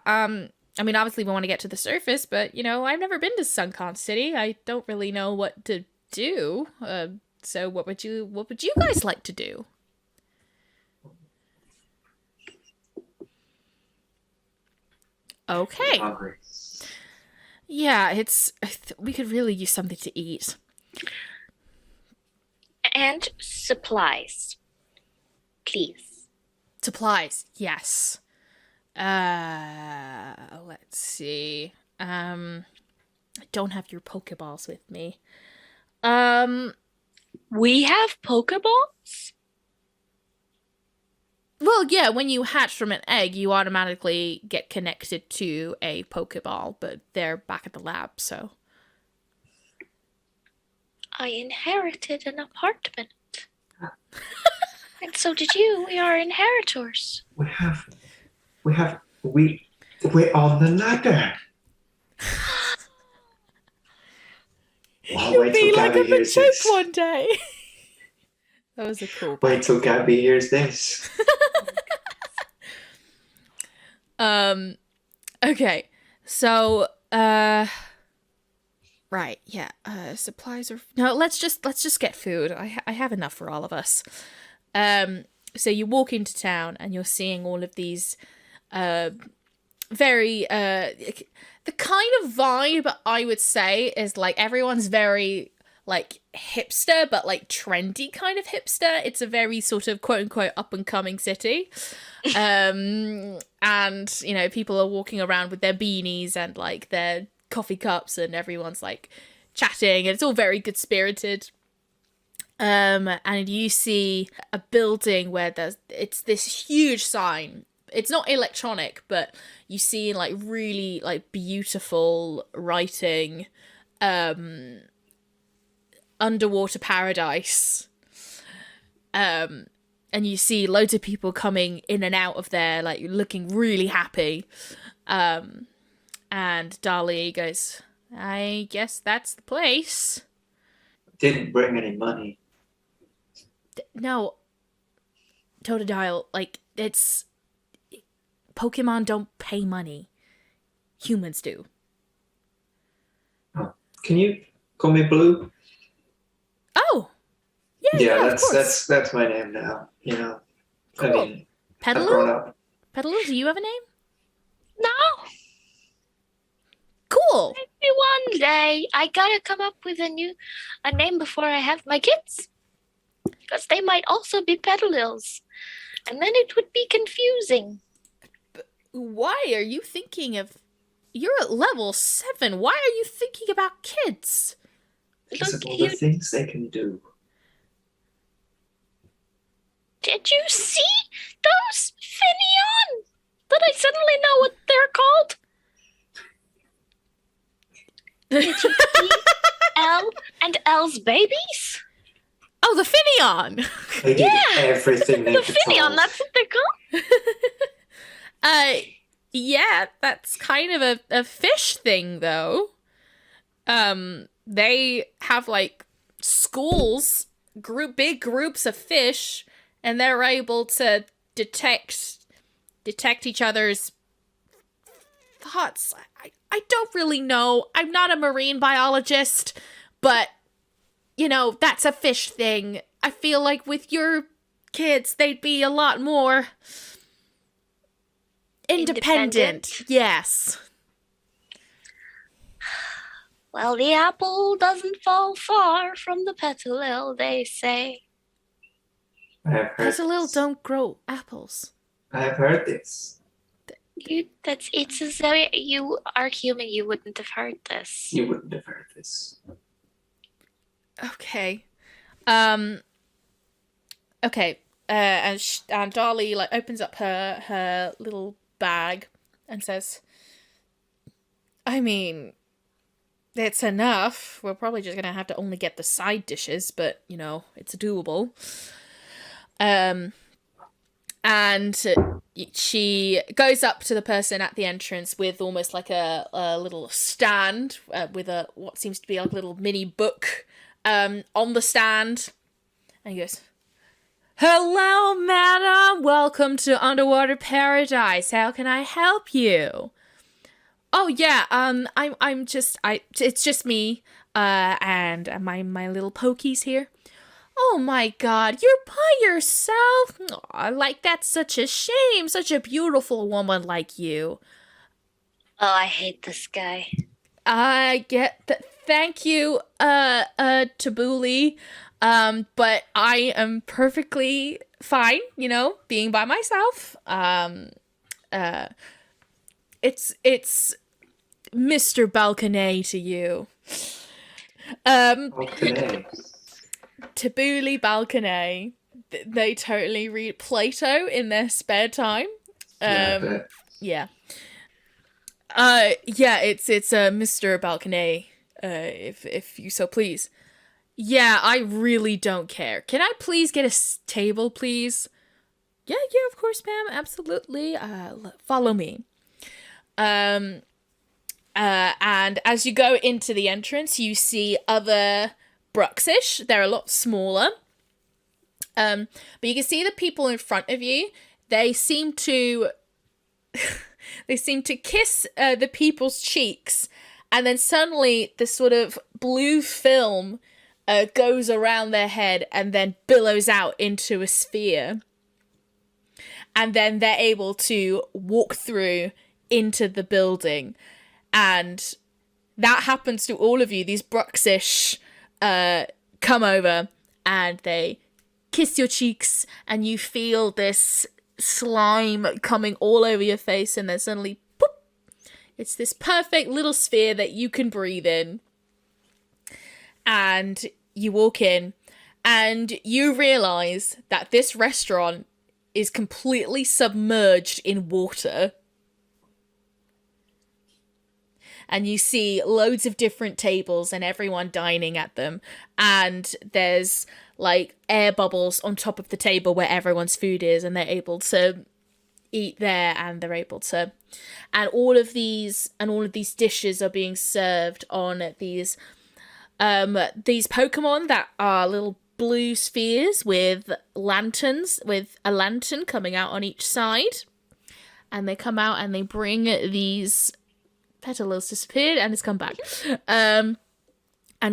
I mean, obviously we want to get to the surface, but I've never been to Sunken City. I don't really know what to do. So what would you guys like to do? Okay. I'm hungry. Yeah, we could really use something to eat. And supplies. Please. Supplies, yes. Let's see. I don't have your Pokeballs with me. We have Pokeballs? Well, yeah, when you hatch from an egg, you automatically get connected to a Pokeball, but they're back at the lab, so. I inherited an apartment. And so did you. We are inheritors. We're on the ladder. You'll be like a Machoke one day. That was a cool. Wait till Gabby hears this. Okay. So, right, yeah. Supplies are no. Let's just get food. I have enough for all of us. So you walk into town and you're seeing all of these, very the kind of vibe I would say is like everyone's very like hipster, but like trendy kind of hipster. It's a very sort of quote unquote up and coming city. And people are walking around with their beanies and like their coffee cups, and everyone's like chatting, and it's all very good spirited. And you see a building where it's this huge sign. It's not electronic, but you see like really like beautiful writing, underwater paradise. And you see loads of people coming in and out of there, like looking really happy. And Dali goes, I guess that's the place. Didn't bring any money. No, Totodile, like, it's... Pokemon don't pay money. Humans do. Oh. Can you call me Blue? Oh! Yeah, of course. that's my name now, Cool. I mean, I've grown Petilil? up. Petilil, do you have a name? No. Cool! Maybe one day. I gotta come up with a name before I have my kids. Because they might also be Petilils. And then it would be confusing. Why are you thinking of... You're at level 7. Why are you thinking about kids? Because of all you- the things they can do. Did you see those Finneon? Did I suddenly know what they're called? Did you see Elle and Elle's babies? Oh, the Finneon! They did everything they The could Finneon, solve. that's what they're called? Yeah, that's kind of a fish thing, though. They have, like, schools, big groups of fish, and they're able to detect each other's thoughts. I don't really know. I'm not a marine biologist, but, that's a fish thing. I feel like with your kids, they'd be a lot more independent. Yes. Well, the apple doesn't fall far from the petalil, they say. I have heard Petilil this. don't grow apples. I have heard this. It's as though you are human, you wouldn't have heard this. You wouldn't have heard this. Okay. Okay. And Darlie like opens up her little bag and says, I mean, it's enough. We're probably just gonna have to only get the side dishes, but, you know, it's doable. And she goes up to the person at the entrance with almost like a little stand with what seems to be like a little mini book on the stand. And he goes, hello, madam. Welcome to Underwater Paradise. How can I help you? Oh, yeah, it's just me, and my little pokies here. Oh my god, you're by yourself? Aw, like, that's such a shame, such a beautiful woman like you. Oh, I hate this guy. I get that. Thank you, Tabuli. But I am perfectly fine, you know, being by myself. It's Mr. Balcony to you. Balcony. Tabuli Balcony. They totally read Plato in their spare time. Yeah. Yeah. It's Mr. Balcony, if you so please. Yeah, I really don't care. Can I please get a table, please? Yeah, of course, ma'am. Absolutely. Follow me. And as you go into the entrance, you see other Bruxish. They're a lot smaller. But you can see the people in front of you. They seem to kiss the people's cheeks, and then suddenly this sort of blue film goes around their head and then billows out into a sphere. And then they're able to walk through into the building. And that happens to all of you. These Bruxish come over and they kiss your cheeks, and you feel this slime coming all over your face, and then suddenly, boop, it's this perfect little sphere that you can breathe in. And you walk in, and you realize that this restaurant is completely submerged in water. And you see loads of different tables and everyone dining at them. And there's like air bubbles on top of the table where everyone's food is, and they're able to eat there, and they're able to, and all of these dishes are being served on these Pokemon that are little blue spheres with lanterns, with a lantern coming out on each side. And they come out and they bring these. Petilil's disappeared and it's come back. And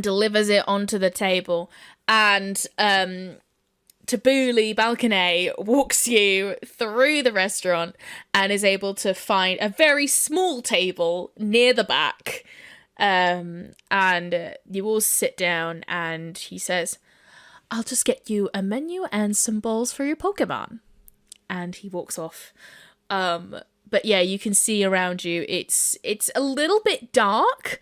delivers it onto the table. And Tabuli Balcony walks you through the restaurant and is able to find a very small table near the back. And you all sit down, and he says, I'll just get you a menu and some bowls for your Pokemon. And he walks off. But yeah, you can see around you, it's a little bit dark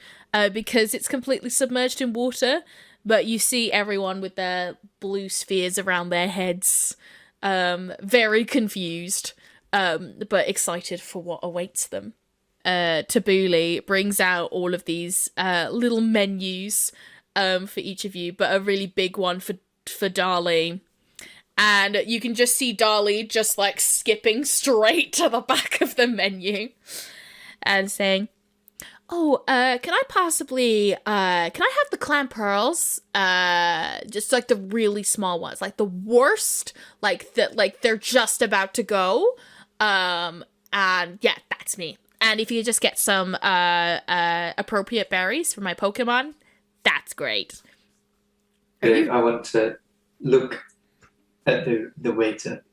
because it's completely submerged in water, but you see everyone with their blue spheres around their heads, very confused, but excited for what awaits them. Tabuli brings out all of these little menus for each of you, but a really big one for Dali. And you can just see Dali just like skipping straight to the back of the menu and saying, oh, can I possibly, can I have the clam pearls? Just like the really small ones, like the worst, like that, like they're just about to go. And yeah, that's me. And if you just get some, appropriate berries for my Pokemon, that's great. I want to look at the waiter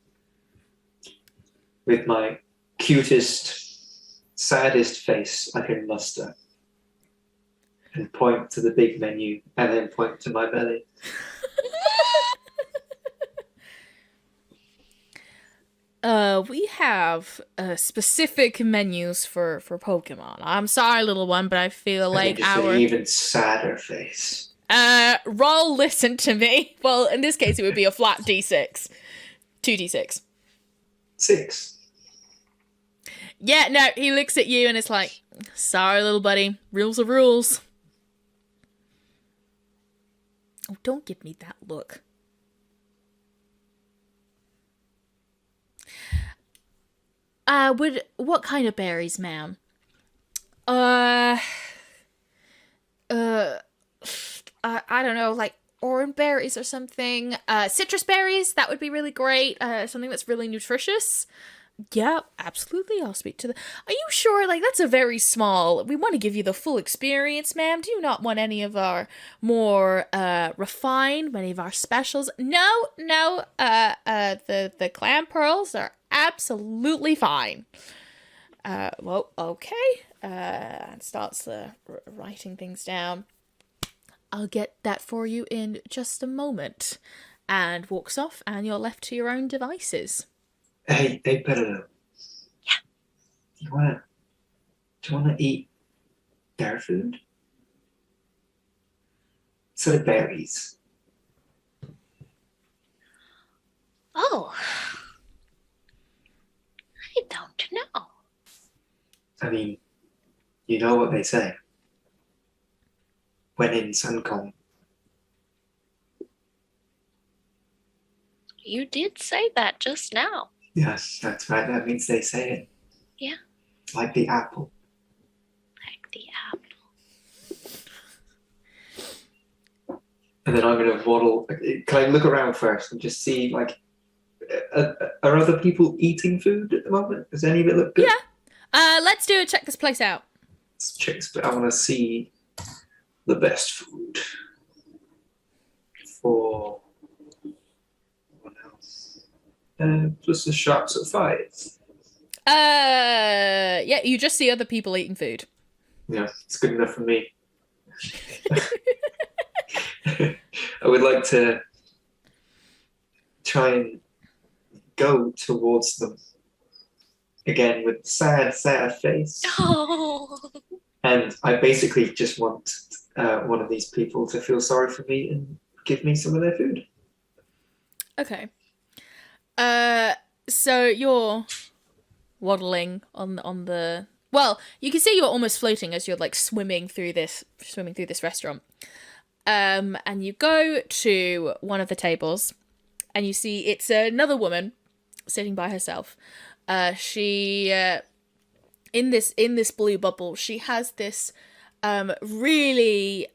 with my cutest, saddest face I can muster, and point to the big menu, and then point to my belly. We have specific menus for Pokemon. I'm sorry, little one, but I feel like our an even sadder face. Roll listen to me. Well, in this case, it would be a flat D6. 2d6. 6. Yeah, no, he looks at you and it's like, sorry, little buddy. Rules are rules. Oh, don't give me that look. What kind of berries, ma'am? I don't know, like orange berries or something. Citrus berries, that would be really great. Something that's really nutritious. Yeah, absolutely. I'll speak to the. Are you sure? Like, that's a very small. We want to give you the full experience, ma'am. Do you not want any of our more refined, any of our specials? No. The clam pearls are absolutely fine. Well, okay. And starts writing things down. I'll get that for you in just a moment. And walks off, and you're left to your own devices. Hey, Petilil. Yeah. Do you wanna eat their food? Instead of berries. Oh. I don't know. I mean, you know what they say. When in Suncom. You did say that just now. Yes, that's right. That means they say it. Yeah. Like the apple. Like the apple. And then I'm going to waddle. Can I look around first and just see, like, are other people eating food at the moment? Does any of it look good? Yeah. Let's check this place out. Let's check, but I want to see the best food for what else? Plus the shops at 5. Yeah, you just see other people eating food. Yeah, it's good enough for me. I would like to try and go towards them again with sad face. Oh. And I basically just want one of these people to feel sorry for me and give me some of their food. Okay. So you're waddling on the. Well, you can see you're almost floating as you're like swimming through this restaurant. And you go to one of the tables, and you see it's another woman sitting by herself. She in this blue bubble, she has this really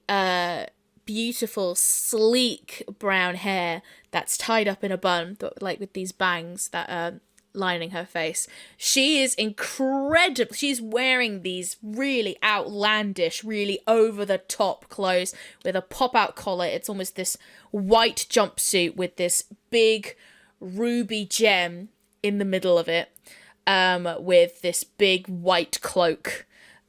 beautiful, sleek brown hair that's tied up in a bun, like with these bangs that are lining her face. She is incredible. She's wearing these really outlandish, really over-the-top clothes with a pop-out collar. It's almost this white jumpsuit with this big ruby gem in the middle of it, with this big white cloak,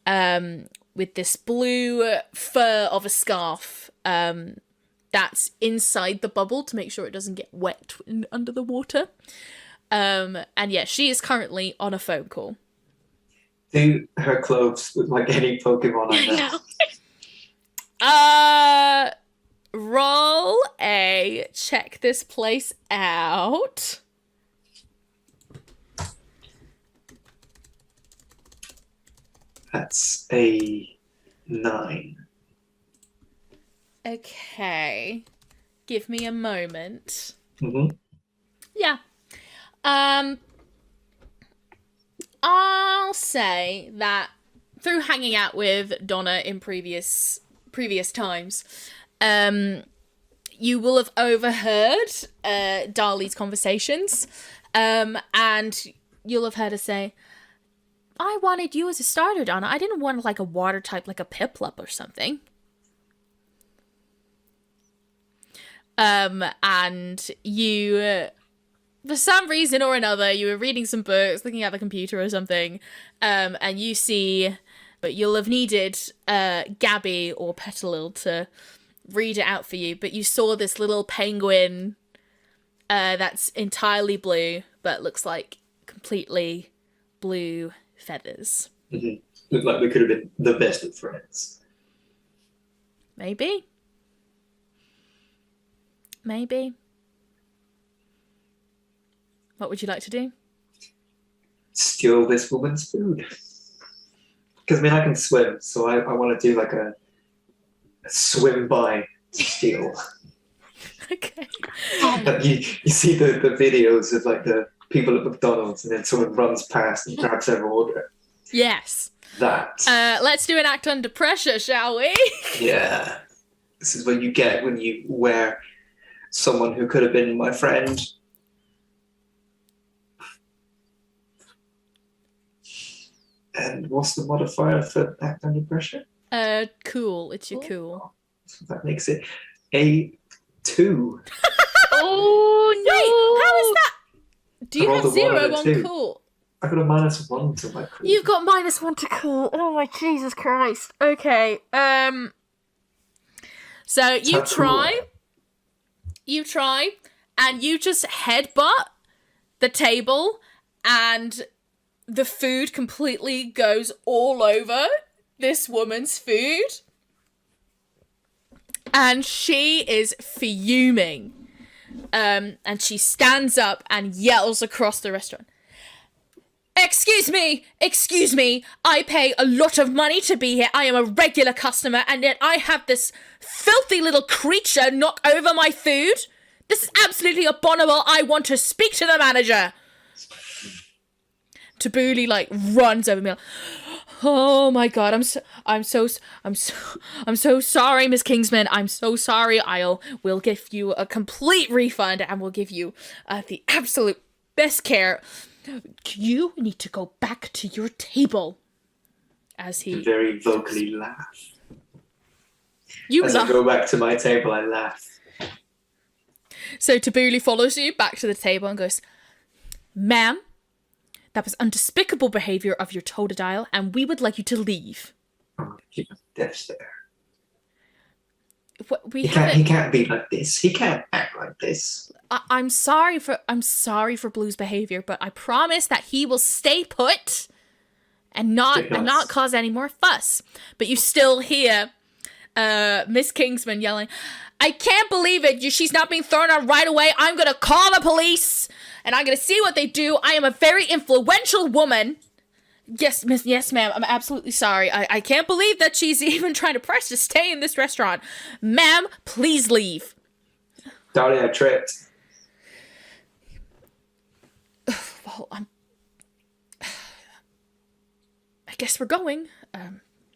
with this blue fur of a scarf that's inside the bubble to make sure it doesn't get wet under the water. And yeah, she is currently on a phone call. Do her clothes look like any Pokemon I know? Roll a check this place out. That's a 9. Okay. Give me a moment. Mm-hmm. Yeah. I'll say that through hanging out with Donna in previous times, you will have overheard Dali's conversations, and you'll have heard her say, I wanted you as a starter, Donna. I didn't want like a water type like a Piplup or something. And you, for some reason or another, you were reading some books, looking at the computer or something, and you see, but you'll have needed Gabby or Petilil to read it out for you, but you saw this little penguin that's entirely blue, but looks like completely blue feathers. Mm-hmm. Looked like we could have been the best of friends. Maybe. What would you like to do? steal this woman's food. Because I mean, I can swim, so I want to do like a swim by steal. Okay. But you see the videos of like the people at McDonald's, and then someone runs past and grabs their order. Yes. That. Let's do an act under pressure, shall we? Yeah. This is what you get when you wear someone who could have been my friend. And what's the modifier for act under pressure? Cool. It's your cool. So that makes it a 2. Oh no! Wait, how is that? Do you I have rolled a 1 0 and a on 2. cool? I got a -1 to my cool. You've got -1 to cool. Oh my Jesus Christ. Okay. So you How cool I am. and you just headbutt the table, and the food completely goes all over this woman's food. And she is fuming. And she stands up and yells across the restaurant. Excuse me, I pay a lot of money to be here. I am a regular customer, and yet I have this filthy little creature knock over my food. This is absolutely abominable. I want to speak to the manager. Tabuli like runs over me. Like, oh my god, I'm so sorry, Miss Kingsman. I'm so sorry. We'll give you a complete refund, and we'll give you the absolute best care. You need to go back to your table. As he very vocally laugh. You As laugh. I go back to my table, I laugh. So Tabuli follows you back to the table and goes, "Ma'am, that was undespicable behavior of your Totodile, and we would like you to leave." Oh, keep my desk there. What, He can't be like this. He can't act like this. I'm sorry for Blue's behavior, but I promise that he will stay put and not cause any more fuss. But you still hear Miss Kingsman yelling, "I can't believe it! She's not being thrown out right away. I'm gonna call the police, and I'm gonna see what they do. I am a very influential woman." Yes, miss. Yes, ma'am. I'm absolutely sorry. I can't believe that she's even trying to press to stay in this restaurant. Ma'am, please leave. Darling, I tripped. Well, I guess we're going.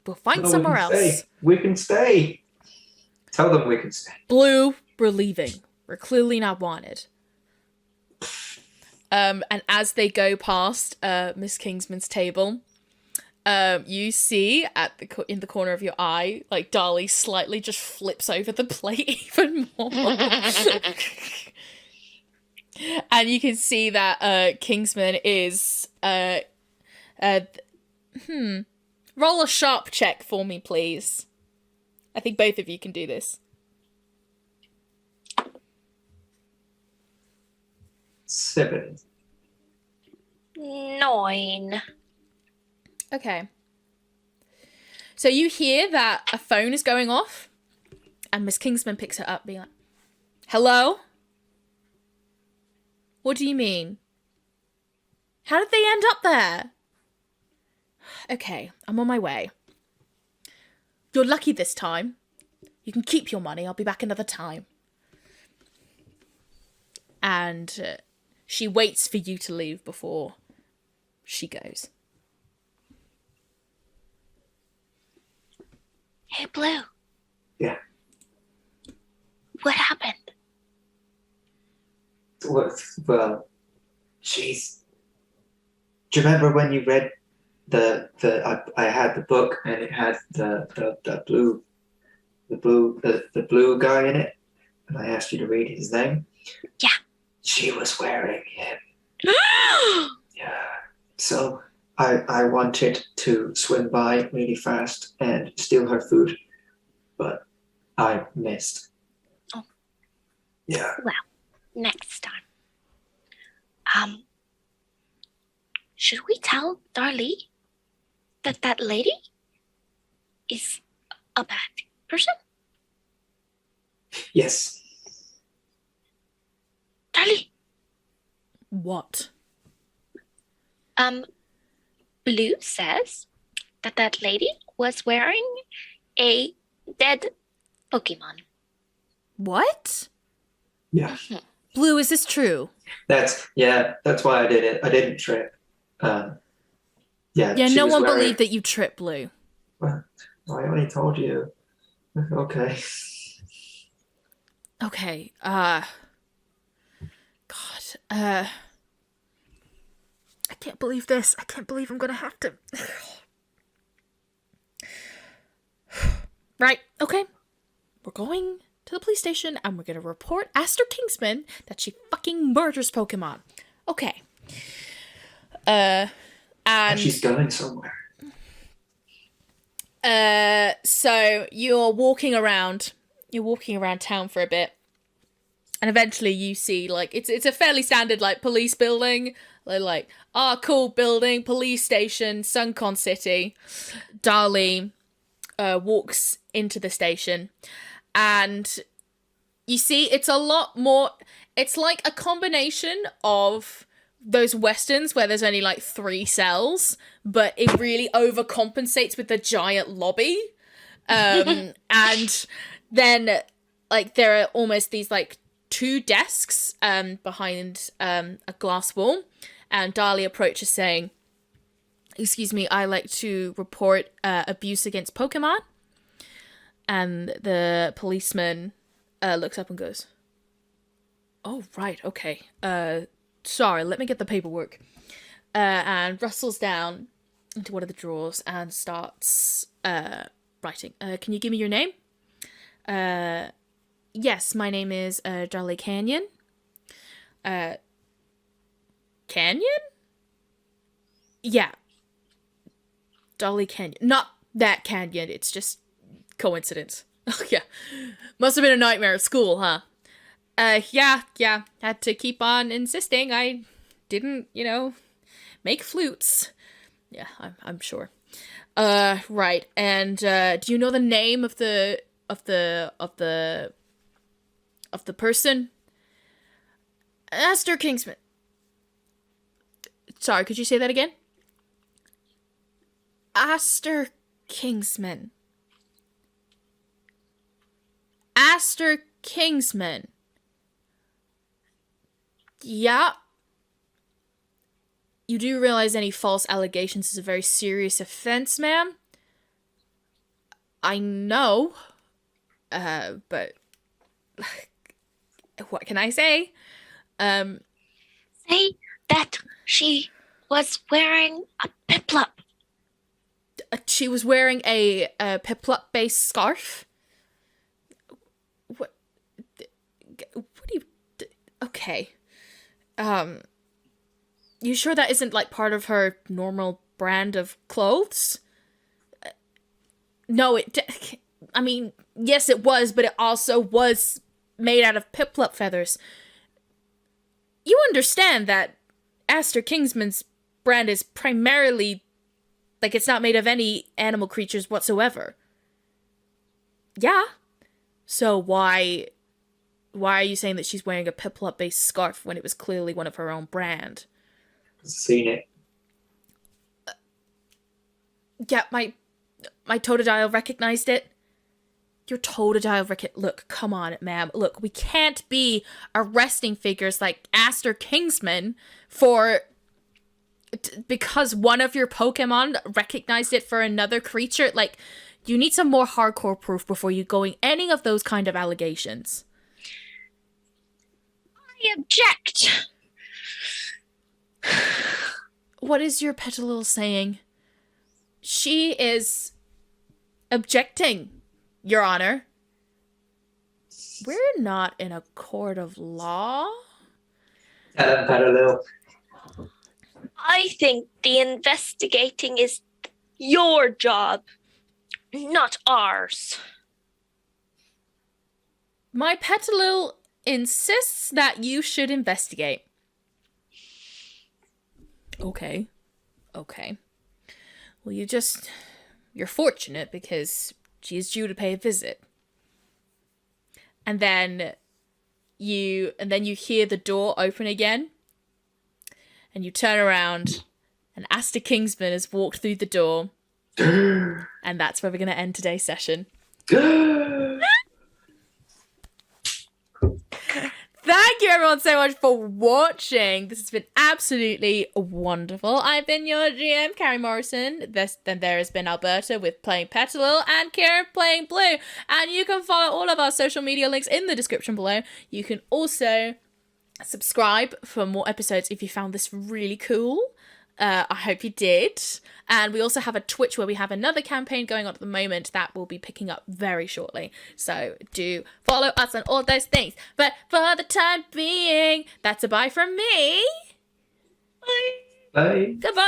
We'll find No, somewhere we can else. Stay. We can stay. Tell them we can stay. Blue, we're leaving. We're clearly not wanted. And as they go past Miss Kingsman's table, you see in the corner of your eye, like Dolly slightly just flips over the plate even more. And you can see that Kingsman is roll a sharp check for me, please. I think both of you can do this. 7. 9. Okay. So you hear that a phone is going off, and Miss Kingsman picks it up, being like, "Hello? What do you mean? How did they end up there?" "Okay, I'm on my way. You're lucky this time. You can keep your money. I'll be back another time." And she waits for you to leave before she goes. Hey, Blue. Yeah. What happened? Well, jeez. Do you remember when you read I had the book and it had the blue guy in it, and I asked you to read his name? Yeah. She was wearing him. Yeah. So I wanted to swim by really fast and steal her food, but I missed. Oh. Yeah. Well, next time. Should we tell Darlie that lady is a bad person? Yes. Darlie, What? Blue says that lady was wearing a dead Pokemon. What? Yeah. Blue, is this true? That's why I did it. I didn't trip. Yeah, Yeah, she no was one wearing- believed that you tripped, Blue. Well, I only told you. Okay. Okay, God, I can't believe this. I can't believe I'm gonna have to... Right, okay. We're going to the police station and we're gonna report Aster Kingsman that she fucking murders Pokemon. Okay. And she's going somewhere. So you're walking around town for a bit, and eventually you see, like, it's a fairly standard, like, police building. They're like, cool building, police station, Suncon City. Darlie walks into the station, and you see it's a lot more, it's like a combination of those westerns where there's only like 3 cells, but it really overcompensates with the giant lobby. And then, like, there are almost these like 2 desks behind a glass wall, and Darlie approaches saying, "Excuse me, I like to report abuse against Pokemon." And the policeman looks up and goes, "Oh, right, okay. Sorry, let me get the paperwork." And rustles down into one of the drawers and starts writing. "Can you give me your name?" "Yes, my name is Darlie Canyon." "Canyon?" "Yeah. Darlie Canyon. Not that Canyon, it's just coincidence." "Oh, yeah. Must have been a nightmare at school, huh?" Yeah. Had to keep on insisting I didn't, make flutes." "Yeah, I'm sure." Right. And do you know the name of the person?" "Aster Kingsman." "Sorry, could you say that again?" "Aster Kingsman. Aster Kingsman. Yeah. You do realize any false allegations is a very serious offense, ma'am?" "I know. But what can I say?" Say that she was wearing a Piplup. She was wearing a Piplup-based scarf. What do you... Okay. You sure that isn't, like, part of her normal brand of clothes? No, I mean, yes, it was, but it also was made out of Piplup feathers. You understand that Aster Kingsman's brand is primarily, like, it's not made of any animal creatures whatsoever. Yeah. So why are you saying that she's wearing a Piplup-based scarf when it was clearly one of her own brand? Seen it. Yeah, my Totodile recognized it. Your Totodile Look, come on, ma'am. Look, we can't be arresting figures like Aster Kingsman because one of your Pokemon recognized it for another creature. Like, you need some more hardcore proof before you going any of those kind of allegations. I object. What is your Petilil saying? She is objecting, Your Honor. We're not in a court of law. Petilil. I think the investigating is your job, not ours. My Petilil insists that you should investigate. Okay. Well, you're fortunate because she is due to pay a visit. And then you hear the door open again. And you turn around and Aster Kingsman has walked through the door. And that's where we're going to end today's session. Thank you everyone so much for watching. This has been absolutely wonderful. I've been your GM, Carrie Morrison. Then there has been Alberta with playing Petilil and Kieran playing Blue. And you can follow all of our social media links in the description below. You can also subscribe for more episodes if you found this really cool. I hope you did. And we also have a Twitch where we have another campaign going on at the moment that will be picking up very shortly. So do follow us on all those things. But for the time being, that's a bye from me. Bye. Goodbye.